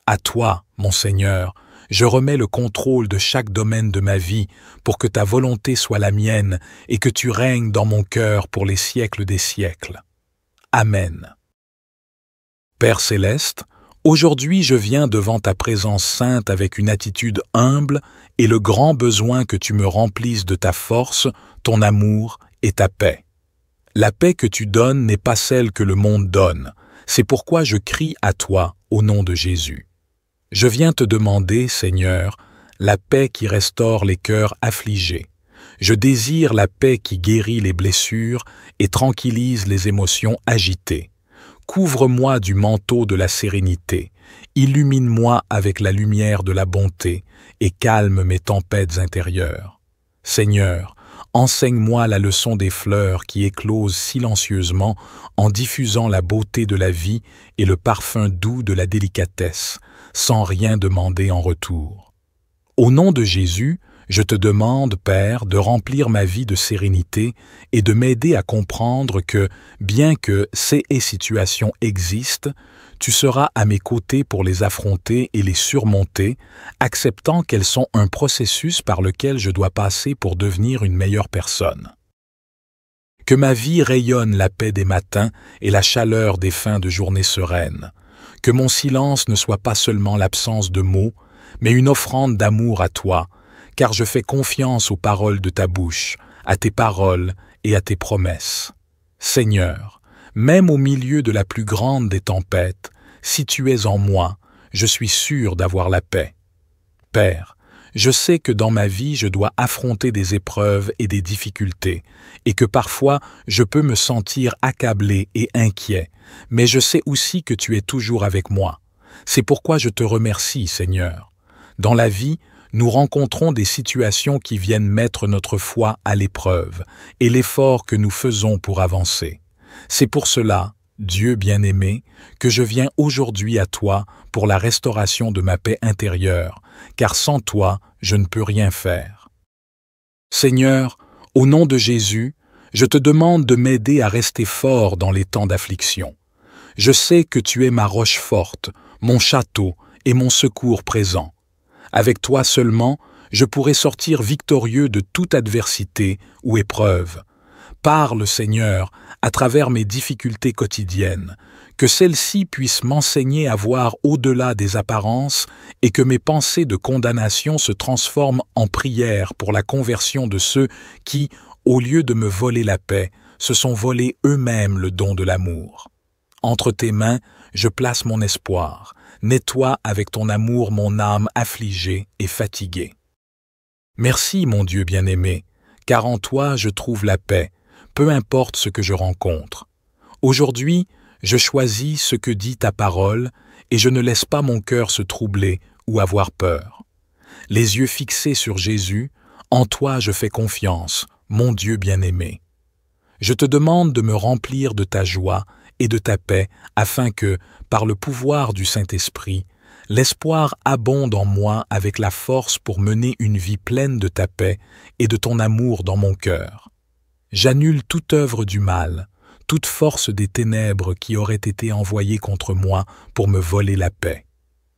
À toi, mon Seigneur, je remets le contrôle de chaque domaine de ma vie pour que ta volonté soit la mienne et que tu règnes dans mon cœur pour les siècles des siècles. Amen. Père céleste, aujourd'hui je viens devant ta présence sainte avec une attitude humble et le grand besoin que tu me remplisses de ta force, ton amour et ta paix. La paix que tu donnes n'est pas celle que le monde donne, C'est pourquoi je crie à toi au nom de Jésus. Je viens te demander, Seigneur, la paix qui restaure les cœurs affligés. Je désire la paix qui guérit les blessures et tranquillise les émotions agitées. Couvre-moi du manteau de la sérénité, illumine-moi avec la lumière de la bonté et calme mes tempêtes intérieures. Seigneur, enseigne-moi la leçon des fleurs qui éclosent silencieusement en diffusant la beauté de la vie et le parfum doux de la délicatesse, sans rien demander en retour. Au nom de Jésus, je te demande, Père, de remplir ma vie de sérénité et de m'aider à comprendre que, bien que ces situations existent, tu seras à mes côtés pour les affronter et les surmonter, acceptant qu'elles sont un processus par lequel je dois passer pour devenir une meilleure personne. Que ma vie rayonne la paix des matins et la chaleur des fins de journée sereines. Que mon silence ne soit pas seulement l'absence de mots, mais une offrande d'amour à toi, car je fais confiance aux paroles de ta bouche, à tes paroles et à tes promesses. Seigneur, même au milieu de la plus grande des tempêtes, si tu es en moi, je suis sûr d'avoir la paix. Père, je sais que dans ma vie je dois affronter des épreuves et des difficultés, et que parfois je peux me sentir accablé et inquiet, mais je sais aussi que tu es toujours avec moi. C'est pourquoi je te remercie, Seigneur. Dans la vie, nous rencontrons des situations qui viennent mettre notre foi à l'épreuve et l'effort que nous faisons pour avancer. C'est pour cela, Dieu bien-aimé, que je viens aujourd'hui à toi pour la restauration de ma paix intérieure, car sans toi, je ne peux rien faire. Seigneur, au nom de Jésus, je te demande de m'aider à rester fort dans les temps d'affliction. Je sais que tu es ma roche forte, mon château et mon secours présent. Avec toi seulement, je pourrai sortir victorieux de toute adversité ou épreuve. Parle, Seigneur, à travers mes difficultés quotidiennes, que celles-ci puissent m'enseigner à voir au-delà des apparences et que mes pensées de condamnation se transforment en prières pour la conversion de ceux qui, au lieu de me voler la paix, se sont volés eux-mêmes le don de l'amour. Entre tes mains, je place mon espoir. Nettoie avec ton amour mon âme affligée et fatiguée. Merci, mon Dieu bien-aimé, car en toi je trouve la paix, peu importe ce que je rencontre. Aujourd'hui, je choisis ce que dit ta parole et je ne laisse pas mon cœur se troubler ou avoir peur. Les yeux fixés sur Jésus, en toi je fais confiance, mon Dieu bien-aimé. Je te demande de me remplir de ta joie et de ta paix, afin que, par le pouvoir du Saint-Esprit, l'espoir abonde en moi avec la force pour mener une vie pleine de ta paix et de ton amour dans mon cœur. J'annule toute œuvre du mal, toute force des ténèbres qui aurait été envoyée contre moi pour me voler la paix.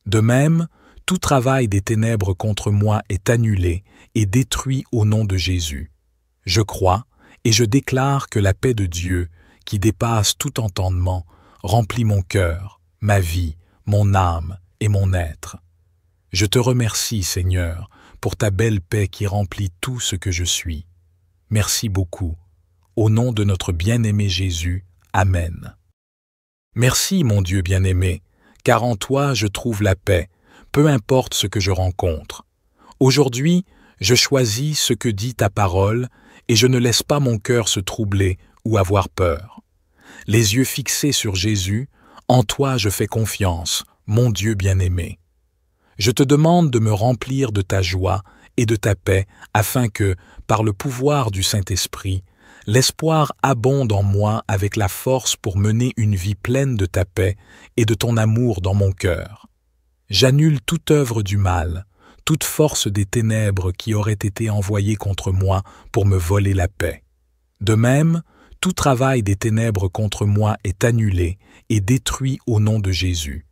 De même, tout travail des ténèbres contre moi est annulé et détruit au nom de Jésus. Je crois et je déclare que la paix de Dieu, qui dépasse tout entendement, remplit mon cœur, ma vie, mon âme et mon être. Je te remercie, Seigneur, pour ta belle paix qui remplit tout ce que je suis. Merci beaucoup. Au nom de notre bien-aimé Jésus, Amen. Merci, mon Dieu bien-aimé, car en toi je trouve la paix, peu importe ce que je rencontre. Aujourd'hui, je choisis ce que dit ta parole et je ne laisse pas mon cœur se troubler ou avoir peur. Les yeux fixés sur Jésus, en toi je fais confiance, mon Dieu bien-aimé. Je te demande de me remplir de ta joie et de ta paix, afin que, par le pouvoir du Saint-Esprit, l'espoir abonde en moi avec la force pour mener une vie pleine de ta paix et de ton amour dans mon cœur. J'annule toute œuvre du mal, toute force des ténèbres qui aurait été envoyée contre moi pour me voler la paix. De même, tout travail des ténèbres contre moi est annulé et détruit au nom de Jésus.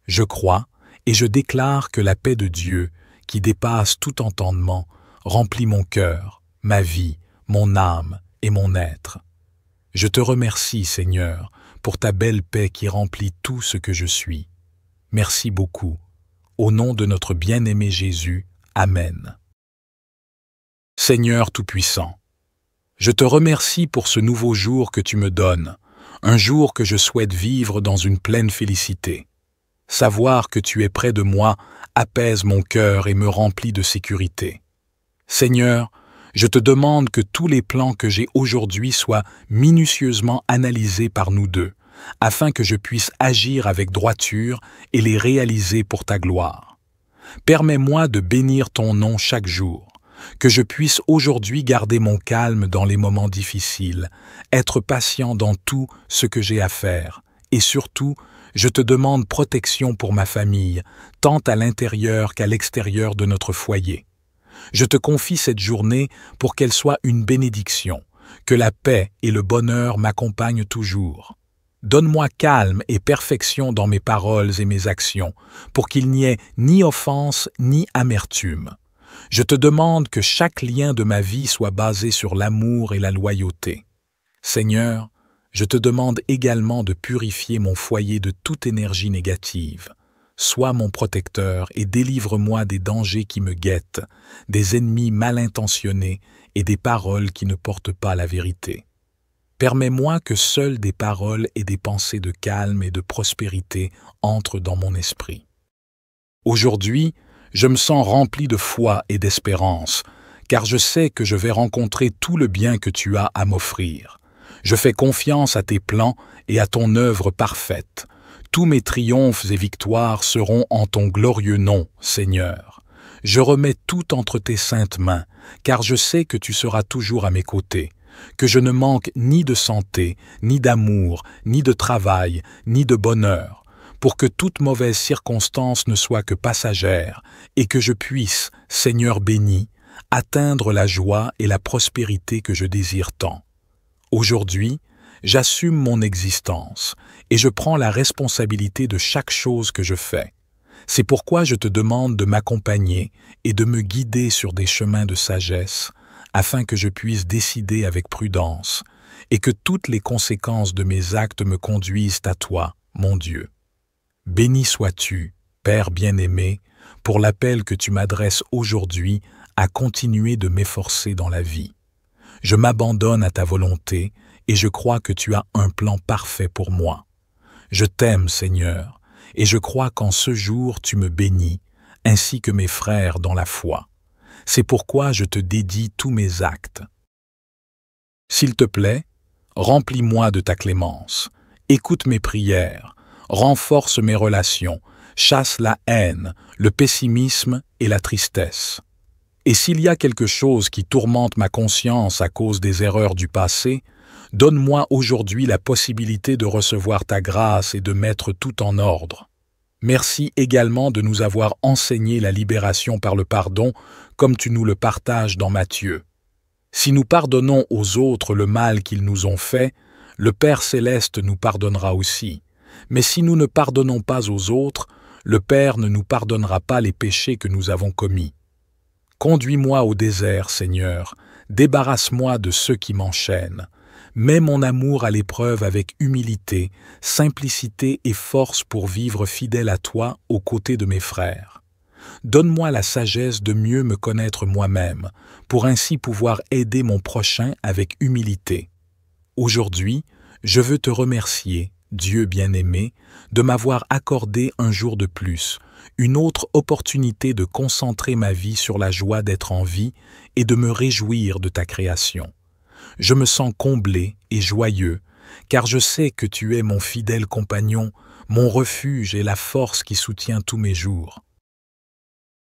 Je crois et je déclare que la paix de Dieu, qui dépasse tout entendement, remplit mon cœur, ma vie, mon âme et mon être. Je te remercie, Seigneur, pour ta belle paix qui remplit tout ce que je suis. Merci beaucoup. Au nom de notre bien-aimé Jésus, Amen. Seigneur Tout-Puissant, je te remercie pour ce nouveau jour que tu me donnes, un jour que je souhaite vivre dans une pleine félicité. Savoir que tu es près de moi apaise mon cœur et me remplit de sécurité. Seigneur, je te demande que tous les plans que j'ai aujourd'hui soient minutieusement analysés par nous deux, afin que je puisse agir avec droiture et les réaliser pour ta gloire. Permets-moi de bénir ton nom chaque jour, que je puisse aujourd'hui garder mon calme dans les moments difficiles, être patient dans tout ce que j'ai à faire, et surtout, je te demande protection pour ma famille, tant à l'intérieur qu'à l'extérieur de notre foyer. Je te confie cette journée pour qu'elle soit une bénédiction, que la paix et le bonheur m'accompagnent toujours. Donne-moi calme et perfection dans mes paroles et mes actions, pour qu'il n'y ait ni offense ni amertume. Je te demande que chaque lien de ma vie soit basé sur l'amour et la loyauté. Seigneur, je te demande également de purifier mon foyer de toute énergie négative. Sois mon protecteur et délivre-moi des dangers qui me guettent, des ennemis mal intentionnés et des paroles qui ne portent pas la vérité. Permets-moi que seules des paroles et des pensées de calme et de prospérité entrent dans mon esprit. Aujourd'hui, je me sens rempli de foi et d'espérance, car je sais que je vais rencontrer tout le bien que tu as à m'offrir. Je fais confiance à tes plans et à ton œuvre parfaite. Tous mes triomphes et victoires seront en ton glorieux nom, Seigneur. Je remets tout entre tes saintes mains, car je sais que tu seras toujours à mes côtés, que je ne manque ni de santé, ni d'amour, ni de travail, ni de bonheur, pour que toute mauvaise circonstance ne soit que passagère, et que je puisse, Seigneur béni, atteindre la joie et la prospérité que je désire tant. Aujourd'hui, j'assume mon existence et je prends la responsabilité de chaque chose que je fais. C'est pourquoi je te demande de m'accompagner et de me guider sur des chemins de sagesse afin que je puisse décider avec prudence et que toutes les conséquences de mes actes me conduisent à toi, mon Dieu. Béni sois-tu, Père bien-aimé, pour l'appel que tu m'adresses aujourd'hui à continuer de m'efforcer dans la vie. Je m'abandonne à ta volonté et je crois que tu as un plan parfait pour moi. Je t'aime, Seigneur, et je crois qu'en ce jour tu me bénis, ainsi que mes frères dans la foi. C'est pourquoi je te dédie tous mes actes. S'il te plaît, remplis-moi de ta clémence, écoute mes prières, renforce mes relations, chasse la haine, le pessimisme et la tristesse. Et s'il y a quelque chose qui tourmente ma conscience à cause des erreurs du passé, donne-moi aujourd'hui la possibilité de recevoir ta grâce et de mettre tout en ordre. Merci également de nous avoir enseigné la libération par le pardon, comme tu nous le partages dans Matthieu. Si nous pardonnons aux autres le mal qu'ils nous ont fait, le Père céleste nous pardonnera aussi. Mais si nous ne pardonnons pas aux autres, le Père ne nous pardonnera pas les péchés que nous avons commis. Conduis-moi au désert, Seigneur, débarrasse-moi de ceux qui m'enchaînent. Mets mon amour à l'épreuve avec humilité, simplicité et force pour vivre fidèle à toi aux côtés de mes frères. Donne-moi la sagesse de mieux me connaître moi-même, pour ainsi pouvoir aider mon prochain avec humilité. Aujourd'hui, je veux te remercier, Dieu bien-aimé, de m'avoir accordé un jour de plus, une autre opportunité de concentrer ma vie sur la joie d'être en vie et de me réjouir de ta création. Je me sens comblé et joyeux, car je sais que tu es mon fidèle compagnon, mon refuge et la force qui soutient tous mes jours.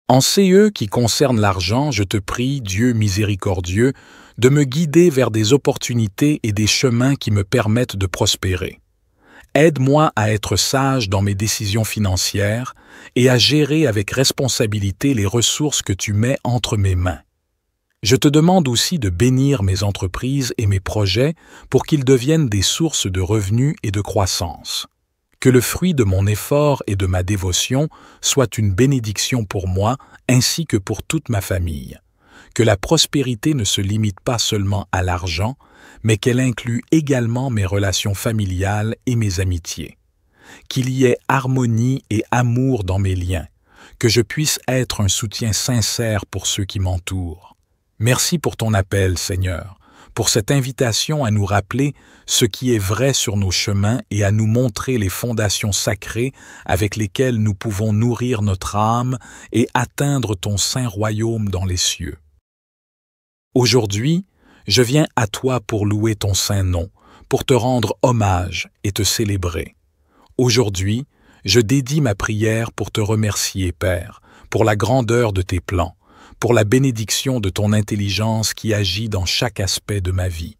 En CE qui concerne l'argent, je te prie, Dieu miséricordieux, de me guider vers des opportunités et des chemins qui me permettent de prospérer. Aide-moi à être sage dans mes décisions financières et à gérer avec responsabilité les ressources que tu mets entre mes mains. Je te demande aussi de bénir mes entreprises et mes projets pour qu'ils deviennent des sources de revenus et de croissance. Que le fruit de mon effort et de ma dévotion soit une bénédiction pour moi ainsi que pour toute ma famille. Que la prospérité ne se limite pas seulement à l'argent, mais qu'elle inclut également mes relations familiales et mes amitiés. Qu'il y ait harmonie et amour dans mes liens, que je puisse être un soutien sincère pour ceux qui m'entourent. Merci pour ton appel, Seigneur, pour cette invitation à nous rappeler ce qui est vrai sur nos chemins et à nous montrer les fondations sacrées avec lesquelles nous pouvons nourrir notre âme et atteindre ton saint royaume dans les cieux. Aujourd'hui, je viens à toi pour louer ton saint nom, pour te rendre hommage et te célébrer. Aujourd'hui, je dédie ma prière pour te remercier, Père, pour la grandeur de tes plans, pour la bénédiction de ton intelligence qui agit dans chaque aspect de ma vie.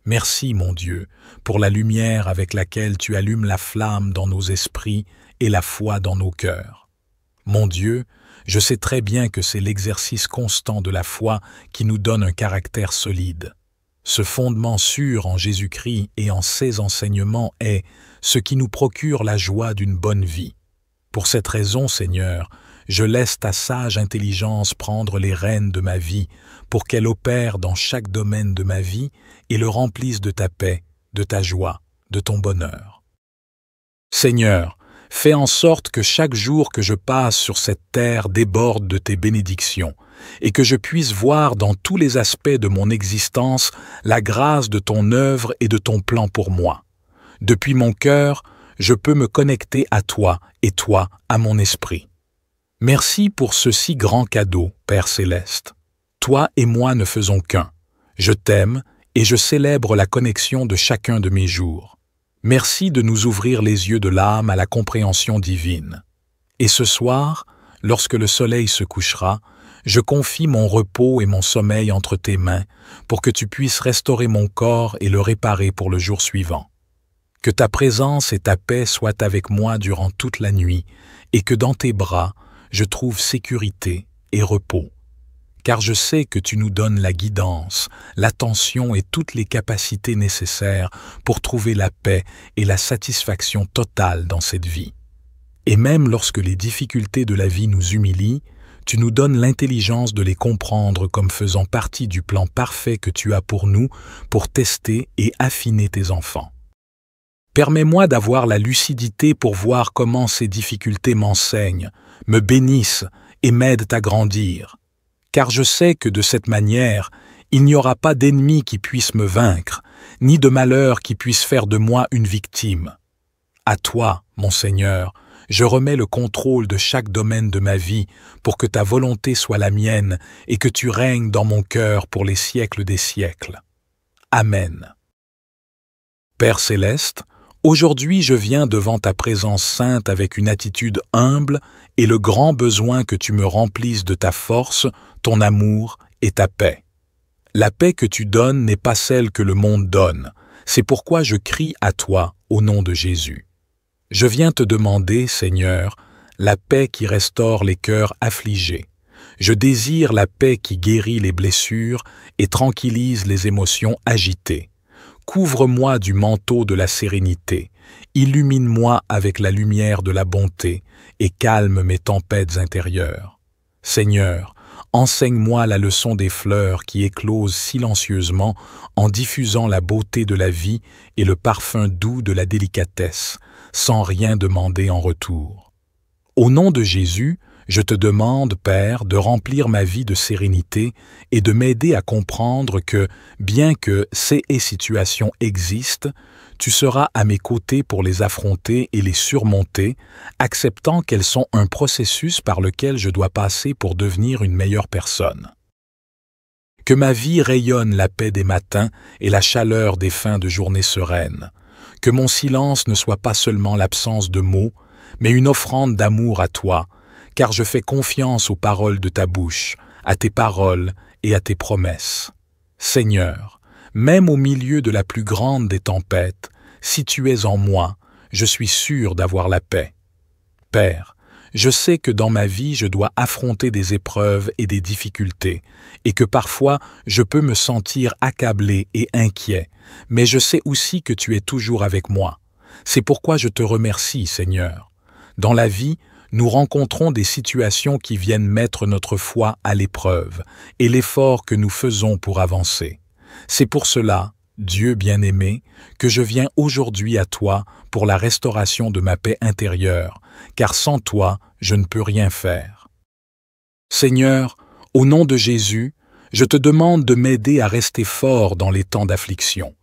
Merci, mon Dieu, pour la lumière avec laquelle tu allumes la flamme dans nos esprits et la foi dans nos cœurs. Mon Dieu, je sais très bien que c'est l'exercice constant de la foi qui nous donne un caractère solide. Ce fondement sûr en Jésus-Christ et en ses enseignements est ce qui nous procure la joie d'une bonne vie. Pour cette raison, Seigneur, je laisse ta sage intelligence prendre les rênes de ma vie pour qu'elle opère dans chaque domaine de ma vie et le remplisse de ta paix, de ta joie, de ton bonheur. Seigneur, fais en sorte que chaque jour que je passe sur cette terre déborde de tes bénédictions et que je puisse voir dans tous les aspects de mon existence la grâce de ton œuvre et de ton plan pour moi. Depuis mon cœur, je peux me connecter à toi et toi à mon esprit. Merci pour ce si grand cadeau, Père Céleste. Toi et moi ne faisons qu'un. Je t'aime et je célèbre la connexion de chacun de mes jours. Merci de nous ouvrir les yeux de l'âme à la compréhension divine. Et ce soir, lorsque le soleil se couchera, je confie mon repos et mon sommeil entre tes mains pour que tu puisses restaurer mon corps et le réparer pour le jour suivant. Que ta présence et ta paix soient avec moi durant toute la nuit et que dans tes bras, je trouve sécurité et repos. Car je sais que tu nous donnes la guidance, l'attention et toutes les capacités nécessaires pour trouver la paix et la satisfaction totale dans cette vie. Et même lorsque les difficultés de la vie nous humilient, tu nous donnes l'intelligence de les comprendre comme faisant partie du plan parfait que tu as pour nous pour tester et affiner tes enfants. Permets-moi d'avoir la lucidité pour voir comment ces difficultés m'enseignent, me bénissent et m'aident à grandir. Car je sais que de cette manière, il n'y aura pas d'ennemi qui puisse me vaincre, ni de malheur qui puisse faire de moi une victime. À toi, mon Seigneur, je remets le contrôle de chaque domaine de ma vie pour que ta volonté soit la mienne et que tu règnes dans mon cœur pour les siècles des siècles. Amen. Père Céleste, aujourd'hui je viens devant ta présence sainte avec une attitude humble et le grand besoin que tu me remplisses de ta force, ton amour et ta paix. La paix que tu donnes n'est pas celle que le monde donne, c'est pourquoi je crie à toi au nom de Jésus. Je viens te demander, Seigneur, la paix qui restaure les cœurs affligés. Je désire la paix qui guérit les blessures et tranquillise les émotions agitées. Couvre-moi du manteau de la sérénité, illumine-moi avec la lumière de la bonté et calme mes tempêtes intérieures. Seigneur, enseigne-moi la leçon des fleurs qui éclosent silencieusement en diffusant la beauté de la vie et le parfum doux de la délicatesse, sans rien demander en retour. Au nom de Jésus, je te demande, Père, de remplir ma vie de sérénité et de m'aider à comprendre que, bien que ces situations existent, tu seras à mes côtés pour les affronter et les surmonter, acceptant qu'elles sont un processus par lequel je dois passer pour devenir une meilleure personne. Que ma vie rayonne la paix des matins et la chaleur des fins de journées sereines. Que mon silence ne soit pas seulement l'absence de mots, mais une offrande d'amour à toi, car je fais confiance aux paroles de ta bouche, à tes paroles et à tes promesses. Seigneur, même au milieu de la plus grande des tempêtes, si tu es en moi, je suis sûr d'avoir la paix. Père, je sais que dans ma vie je dois affronter des épreuves et des difficultés, et que parfois je peux me sentir accablé et inquiet, mais je sais aussi que tu es toujours avec moi. C'est pourquoi je te remercie, Seigneur. Dans la vie, nous rencontrons des situations qui viennent mettre notre foi à l'épreuve et l'effort que nous faisons pour avancer. C'est pour cela, Dieu bien-aimé, que je viens aujourd'hui à toi pour la restauration de ma paix intérieure, car sans toi, je ne peux rien faire. Seigneur, au nom de Jésus, Je te demande de m'aider à rester fort dans les temps d'affliction.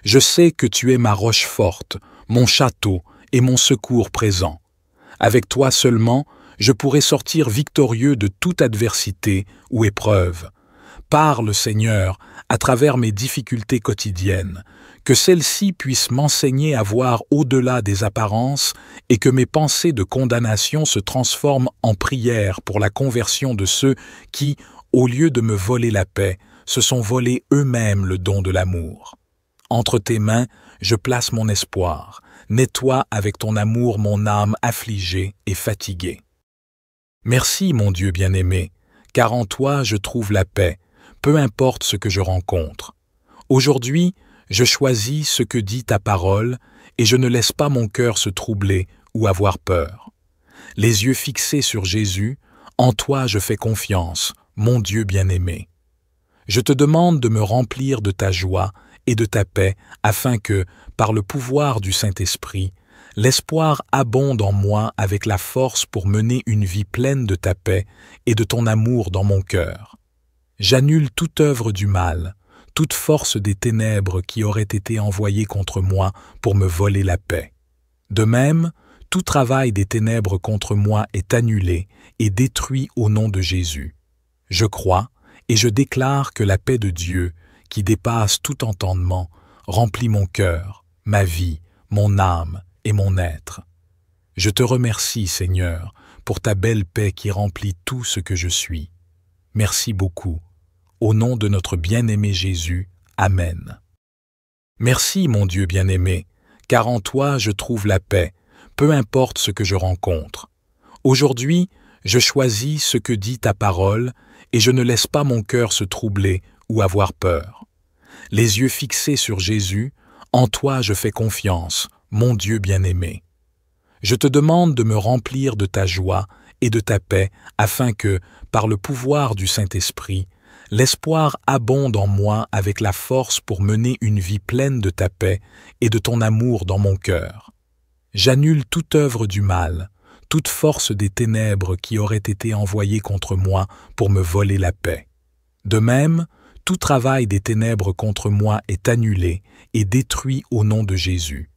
Je sais que tu es ma roche forte, mon château et mon secours présent. Avec toi seulement, je pourrai sortir victorieux de toute adversité ou épreuve. Parle, Seigneur, à travers mes difficultés quotidiennes, que celles-ci puissent m'enseigner à voir au-delà des apparences et que mes pensées de condamnation se transforment en prières pour la conversion de ceux qui, au lieu de me voler la paix, se sont volés eux-mêmes le don de l'amour. Entre tes mains, je place mon espoir. Nettoie avec ton amour mon âme affligée et fatiguée. Merci, mon Dieu bien-aimé, car en toi je trouve la paix, peu importe ce que je rencontre. Aujourd'hui, je choisis ce que dit ta parole et je ne laisse pas mon cœur se troubler ou avoir peur. Les yeux fixés sur Jésus, en toi je fais confiance, mon Dieu bien-aimé. Je te demande de me remplir de ta joie et de ta paix afin que, par le pouvoir du Saint-Esprit, l'espoir abonde en moi avec la force pour mener une vie pleine de ta paix et de ton amour dans mon cœur. J'annule toute œuvre du mal, toute force des ténèbres qui aurait été envoyée contre moi pour me voler la paix. De même, tout travail des ténèbres contre moi est annulé et détruit au nom de Jésus. Je crois et je déclare que la paix de Dieu, qui dépasse tout entendement, remplit mon cœur, ma vie, mon âme et mon être. Je te remercie, Seigneur, pour ta belle paix qui remplit tout ce que je suis. Merci beaucoup. Au nom de notre bien-aimé Jésus, Amen. Merci, mon Dieu bien-aimé, car en toi je trouve la paix, peu importe ce que je rencontre. Aujourd'hui, je choisis ce que dit ta parole et je ne laisse pas mon cœur se troubler ou avoir peur. Les yeux fixés sur Jésus, en toi je fais confiance, mon Dieu bien-aimé. Je te demande de me remplir de ta joie et de ta paix afin que, par le pouvoir du Saint-Esprit, l'espoir abonde en moi avec la force pour mener une vie pleine de ta paix et de ton amour dans mon cœur. J'annule toute œuvre du mal, toute force des ténèbres qui aurait été envoyée contre moi pour me voler la paix. De même, tout travail des ténèbres contre moi est annulé et détruit au nom de Jésus.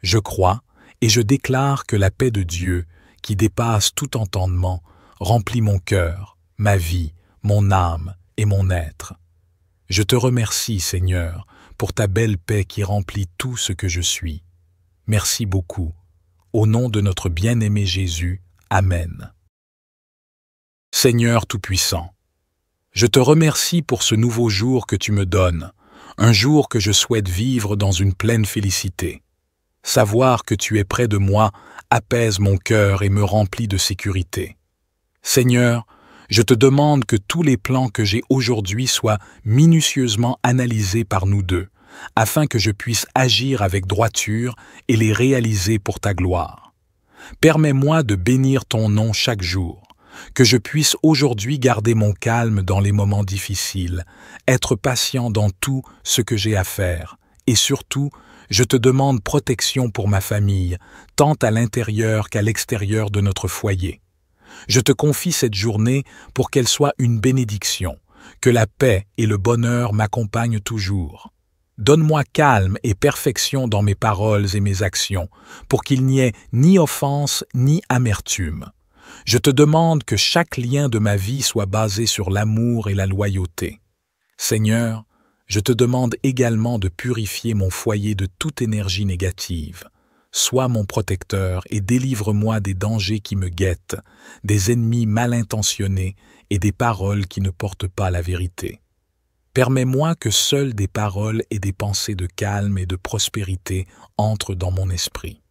Je crois et je déclare que la paix de Dieu, qui dépasse tout entendement, remplit mon cœur, ma vie, mon âme et mon être. Je te remercie, Seigneur, pour ta belle paix qui remplit tout ce que je suis. Merci beaucoup. Au nom de notre bien-aimé Jésus, Amen. Seigneur Tout-Puissant, je te remercie pour ce nouveau jour que tu me donnes, un jour que je souhaite vivre dans une pleine félicité. Savoir que tu es près de moi apaise mon cœur et me remplit de sécurité. Seigneur, je te demande que tous les plans que j'ai aujourd'hui soient minutieusement analysés par nous deux, afin que je puisse agir avec droiture et les réaliser pour ta gloire. Permets-moi de bénir ton nom chaque jour, que je puisse aujourd'hui garder mon calme dans les moments difficiles, être patient dans tout ce que j'ai à faire, et surtout, je te demande protection pour ma famille, tant à l'intérieur qu'à l'extérieur de notre foyer. Je te confie cette journée pour qu'elle soit une bénédiction, que la paix et le bonheur m'accompagnent toujours. Donne-moi calme et perfection dans mes paroles et mes actions, pour qu'il n'y ait ni offense ni amertume. Je te demande que chaque lien de ma vie soit basé sur l'amour et la loyauté. Seigneur, je te demande également de purifier mon foyer de toute énergie négative. Sois mon protecteur et délivre-moi des dangers qui me guettent, des ennemis mal intentionnés et des paroles qui ne portent pas la vérité. Permets-moi que seules des paroles et des pensées de calme et de prospérité entrent dans mon esprit.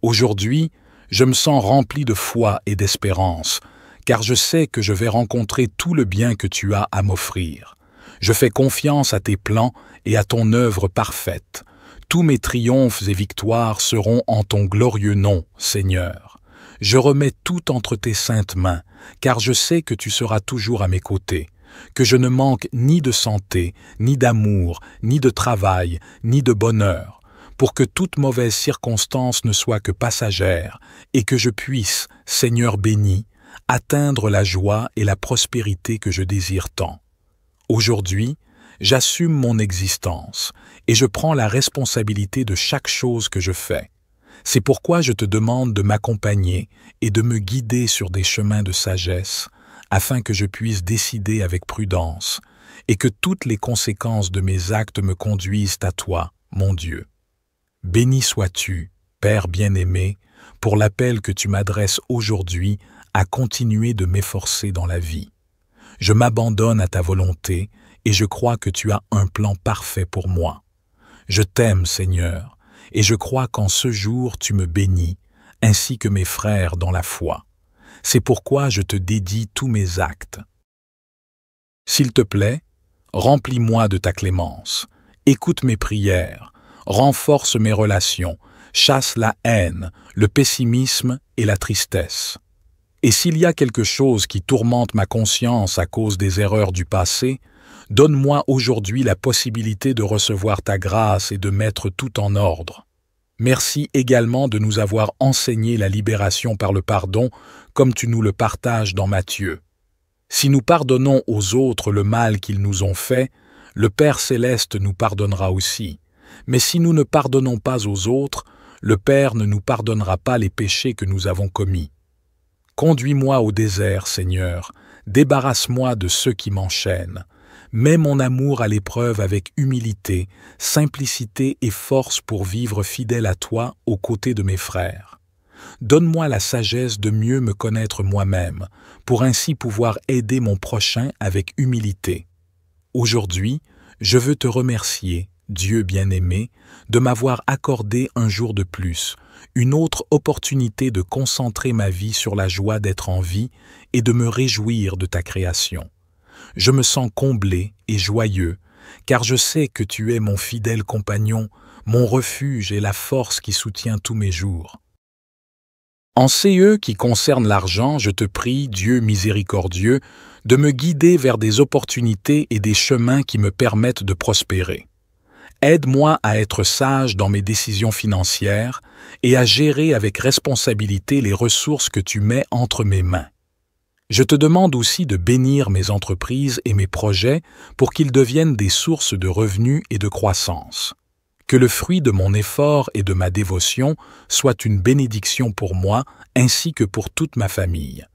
Aujourd'hui, je me sens rempli de foi et d'espérance, car je sais que je vais rencontrer tout le bien que tu as à m'offrir. Je fais confiance à tes plans et à ton œuvre parfaite. Tous mes triomphes et victoires seront en ton glorieux nom, Seigneur. Je remets tout entre tes saintes mains, car je sais que tu seras toujours à mes côtés, que je ne manque ni de santé, ni d'amour, ni de travail, ni de bonheur, pour que toute mauvaise circonstance ne soit que passagère, et que je puisse, Seigneur béni, atteindre la joie et la prospérité que je désire tant. Aujourd'hui, j'assume mon existence et je prends la responsabilité de chaque chose que je fais. C'est pourquoi je te demande de m'accompagner et de me guider sur des chemins de sagesse, afin que je puisse décider avec prudence et que toutes les conséquences de mes actes me conduisent à toi, mon Dieu. Béni sois-tu, Père bien-aimé, pour l'appel que tu m'adresses aujourd'hui à continuer de m'efforcer dans la vie. Je m'abandonne à ta volonté et je crois que tu as un plan parfait pour moi. Je t'aime, Seigneur, et je crois qu'en ce jour tu me bénis, ainsi que mes frères dans la foi. C'est pourquoi je te dédie tous mes actes. S'il te plaît, remplis-moi de ta clémence, écoute mes prières, renforce mes relations, chasse la haine, le pessimisme et la tristesse. Et s'il y a quelque chose qui tourmente ma conscience à cause des erreurs du passé, donne-moi aujourd'hui la possibilité de recevoir ta grâce et de mettre tout en ordre. Merci également de nous avoir enseigné la libération par le pardon, comme tu nous le partages dans Matthieu. Si nous pardonnons aux autres le mal qu'ils nous ont fait, le Père céleste nous pardonnera aussi. Mais si nous ne pardonnons pas aux autres, le Père ne nous pardonnera pas les péchés que nous avons commis. Conduis-moi au désert, Seigneur, débarrasse-moi de ceux qui m'enchaînent. Mets mon amour à l'épreuve avec humilité, simplicité et force pour vivre fidèle à toi aux côtés de mes frères. Donne-moi la sagesse de mieux me connaître moi-même, pour ainsi pouvoir aider mon prochain avec humilité. Aujourd'hui, je veux te remercier, Dieu bien-aimé, de m'avoir accordé un jour de plus, une autre opportunité de concentrer ma vie sur la joie d'être en vie et de me réjouir de ta création. Je me sens comblé et joyeux, car je sais que tu es mon fidèle compagnon, mon refuge et la force qui soutient tous mes jours. En CE qui concerne l'argent, je te prie, Dieu miséricordieux, de me guider vers des opportunités et des chemins qui me permettent de prospérer. Aide-moi à être sage dans mes décisions financières et à gérer avec responsabilité les ressources que tu mets entre mes mains. Je te demande aussi de bénir mes entreprises et mes projets pour qu'ils deviennent des sources de revenus et de croissance. Que le fruit de mon effort et de ma dévotion soit une bénédiction pour moi ainsi que pour toute ma famille.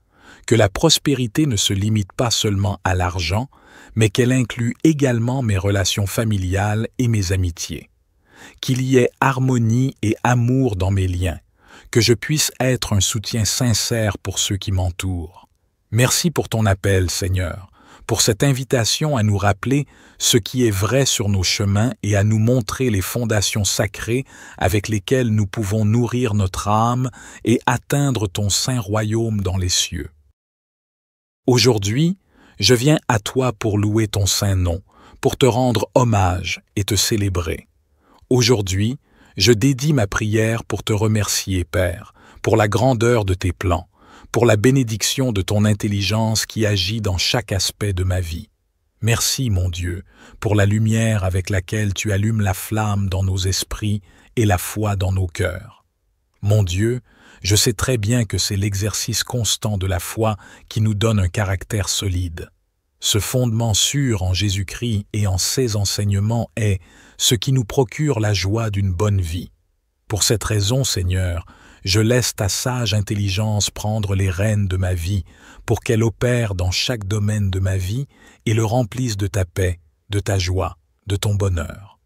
Que la prospérité ne se limite pas seulement à l'argent, mais qu'elle inclue également mes relations familiales et mes amitiés. Qu'il y ait harmonie et amour dans mes liens, que je puisse être un soutien sincère pour ceux qui m'entourent. Merci pour ton appel, Seigneur, pour cette invitation à nous rappeler ce qui est vrai sur nos chemins et à nous montrer les fondations sacrées avec lesquelles nous pouvons nourrir notre âme et atteindre ton saint royaume dans les cieux. Aujourd'hui, je viens à toi pour louer ton saint nom, pour te rendre hommage et te célébrer. Aujourd'hui, je dédie ma prière pour te remercier, Père, pour la grandeur de tes plans, pour la bénédiction de ton intelligence qui agit dans chaque aspect de ma vie. Merci, mon Dieu, pour la lumière avec laquelle tu allumes la flamme dans nos esprits et la foi dans nos cœurs. Mon Dieu, je sais très bien que c'est l'exercice constant de la foi qui nous donne un caractère solide. Ce fondement sûr en Jésus-Christ et en ses enseignements est ce qui nous procure la joie d'une bonne vie. Pour cette raison, Seigneur, je laisse ta sage intelligence prendre les rênes de ma vie pour qu'elle opère dans chaque domaine de ma vie et le remplisse de ta paix, de ta joie, de ton bonheur.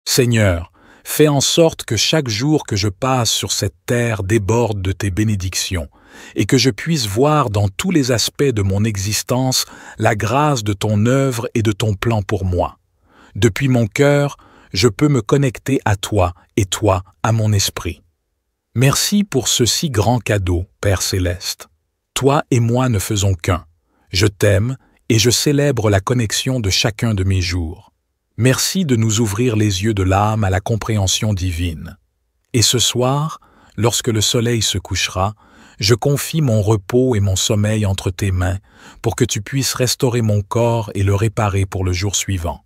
Seigneur, fais en sorte que chaque jour que je passe sur cette terre déborde de tes bénédictions et que je puisse voir dans tous les aspects de mon existence la grâce de ton œuvre et de ton plan pour moi. Depuis mon cœur, je peux me connecter à toi et toi à mon esprit. Merci pour ce si grand cadeau, Père céleste. Toi et moi ne faisons qu'un. Je t'aime et je célèbre la connexion de chacun de mes jours. Merci de nous ouvrir les yeux de l'âme à la compréhension divine. Et ce soir, lorsque le soleil se couchera, je confie mon repos et mon sommeil entre tes mains pour que tu puisses restaurer mon corps et le réparer pour le jour suivant.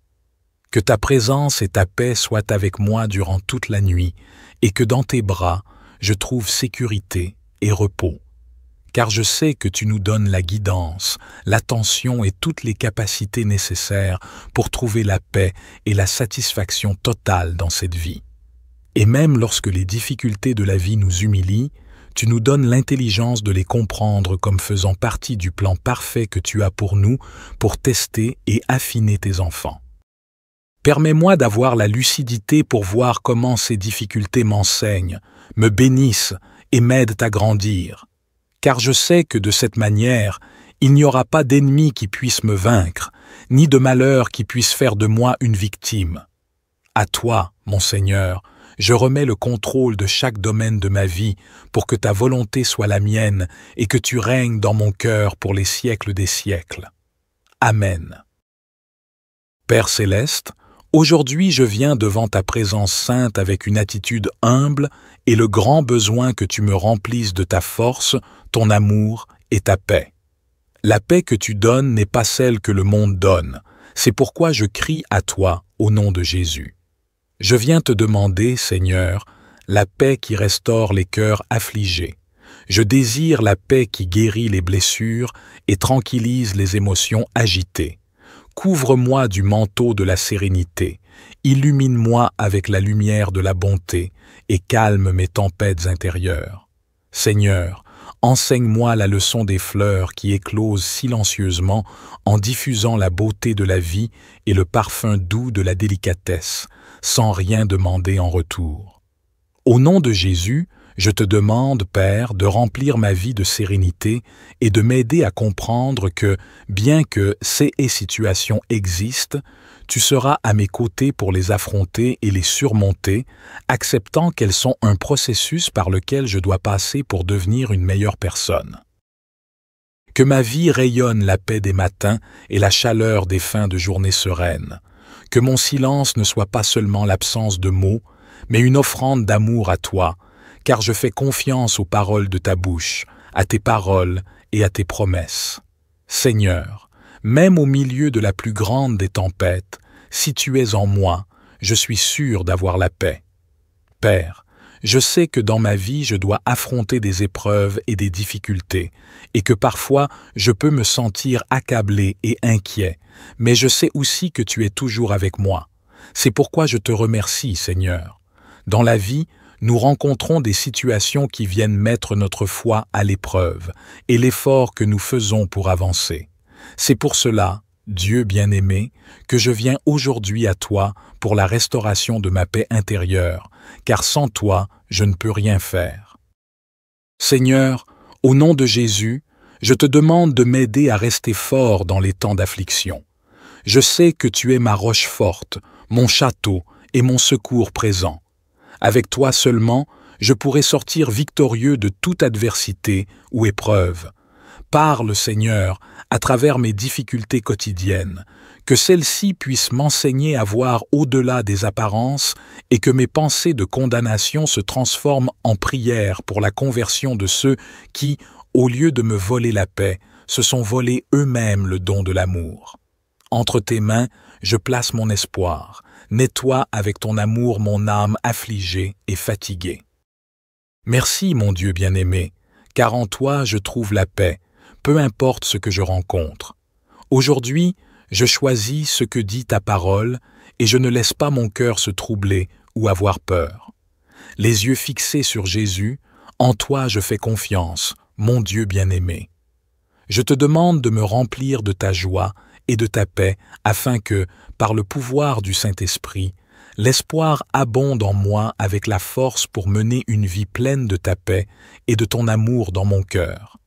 Que ta présence et ta paix soient avec moi durant toute la nuit et que dans tes bras, je trouve sécurité et repos. car je sais que tu nous donnes la guidance, l'attention et toutes les capacités nécessaires pour trouver la paix et la satisfaction totale dans cette vie. Et même lorsque les difficultés de la vie nous humilient, tu nous donnes l'intelligence de les comprendre comme faisant partie du plan parfait que tu as pour nous, pour tester et affiner tes enfants. Permets-moi d'avoir la lucidité pour voir comment ces difficultés m'enseignent, me bénissent et m'aident à grandir. Car je sais que de cette manière, il n'y aura pas d'ennemi qui puisse me vaincre, ni de malheur qui puisse faire de moi une victime. À toi, mon Seigneur, je remets le contrôle de chaque domaine de ma vie pour que ta volonté soit la mienne et que tu règnes dans mon cœur pour les siècles des siècles. Amen. Père céleste, aujourd'hui je viens devant ta présence sainte avec une attitude humble et le grand besoin que tu me remplisses de ta force, ton amour et ta paix. La paix que tu donnes n'est pas celle que le monde donne, c'est pourquoi je crie à toi au nom de Jésus. Je viens te demander, Seigneur, la paix qui restaure les cœurs affligés. Je désire la paix qui guérit les blessures et tranquillise les émotions agitées. Couvre-moi du manteau de la sérénité, illumine-moi avec la lumière de la bonté et calme mes tempêtes intérieures. Seigneur, enseigne-moi la leçon des fleurs qui éclosent silencieusement en diffusant la beauté de la vie et le parfum doux de la délicatesse, sans rien demander en retour. Au nom de Jésus, je te demande, Père, de remplir ma vie de sérénité et de m'aider à comprendre que, bien que ces situations existent, tu seras à mes côtés pour les affronter et les surmonter, acceptant qu'elles sont un processus par lequel je dois passer pour devenir une meilleure personne. Que ma vie rayonne la paix des matins et la chaleur des fins de journées sereines. Que mon silence ne soit pas seulement l'absence de mots, mais une offrande d'amour à toi, car je fais confiance aux paroles de ta bouche, à tes paroles et à tes promesses. Seigneur, même au milieu de la plus grande des tempêtes, si tu es en moi, je suis sûr d'avoir la paix. Père, je sais que dans ma vie je dois affronter des épreuves et des difficultés, et que parfois je peux me sentir accablé et inquiet, mais je sais aussi que tu es toujours avec moi. C'est pourquoi je te remercie, Seigneur. Dans la vie, nous rencontrons des situations qui viennent mettre notre foi à l'épreuve et l'effort que nous faisons pour avancer. C'est pour cela, Dieu bien-aimé, que je viens aujourd'hui à toi pour la restauration de ma paix intérieure, car sans toi, je ne peux rien faire. Seigneur, au nom de Jésus, je te demande de m'aider à rester fort dans les temps d'affliction. Je sais que tu es ma roche forte, mon château et mon secours présent. Avec toi seulement, je pourrai sortir victorieux de toute adversité ou épreuve. Parle, Seigneur, à travers mes difficultés quotidiennes, que celles-ci puissent m'enseigner à voir au-delà des apparences et que mes pensées de condamnation se transforment en prières pour la conversion de ceux qui, au lieu de me voler la paix, se sont volés eux-mêmes le don de l'amour. Entre tes mains, je place mon espoir. Nettoie avec ton amour mon âme affligée et fatiguée. Merci, mon Dieu bien-aimé, car en toi je trouve la paix, peu importe ce que je rencontre. Aujourd'hui, je choisis ce que dit ta parole et je ne laisse pas mon cœur se troubler ou avoir peur. Les yeux fixés sur Jésus, en toi je fais confiance, mon Dieu bien-aimé. Je te demande de me remplir de ta joie et de ta paix, afin que, par le pouvoir du Saint-Esprit, l'espoir abonde en moi avec la force pour mener une vie pleine de ta paix et de ton amour dans mon cœur.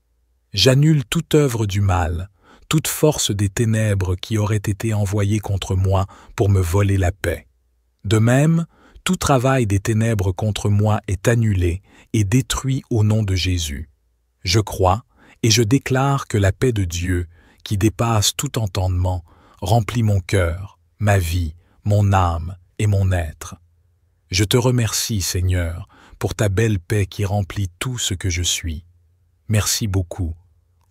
J'annule toute œuvre du mal, toute force des ténèbres qui aurait été envoyée contre moi pour me voler la paix. De même, tout travail des ténèbres contre moi est annulé et détruit au nom de Jésus. Je crois et je déclare que la paix de Dieu, qui dépasse tout entendement, remplit mon cœur, ma vie, mon âme et mon être. Je te remercie, Seigneur, pour ta belle paix qui remplit tout ce que je suis. Merci beaucoup.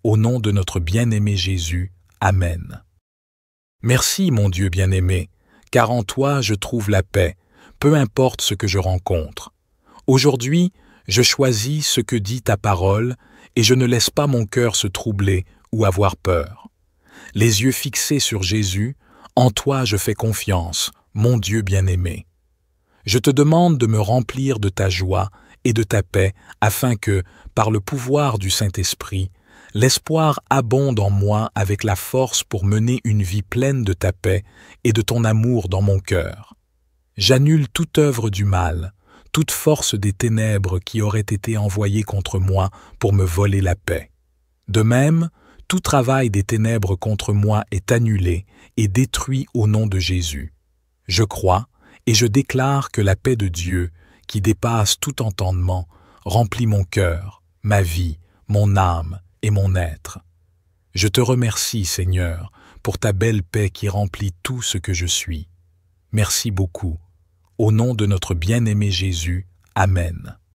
Au nom de notre bien-aimé Jésus, Amen. Merci, mon Dieu bien-aimé, car en toi je trouve la paix, peu importe ce que je rencontre. Aujourd'hui, je choisis ce que dit ta parole et je ne laisse pas mon cœur se troubler ou avoir peur. Les yeux fixés sur Jésus, en toi je fais confiance, mon Dieu bien-aimé. Je te demande de me remplir de ta joie et de ta paix, afin que, par le pouvoir du Saint-Esprit, l'espoir abonde en moi avec la force pour mener une vie pleine de ta paix et de ton amour dans mon cœur. J'annule toute œuvre du mal, toute force des ténèbres qui aurait été envoyée contre moi pour me voler la paix. De même, tout travail des ténèbres contre moi est annulé et détruit au nom de Jésus. Je crois et je déclare que la paix de Dieu, qui dépasse tout entendement, remplit mon cœur, ma vie, mon âme et mon être. Je te remercie, Seigneur, pour ta belle paix qui remplit tout ce que je suis. Merci beaucoup. Au nom de notre bien-aimé Jésus, Amen.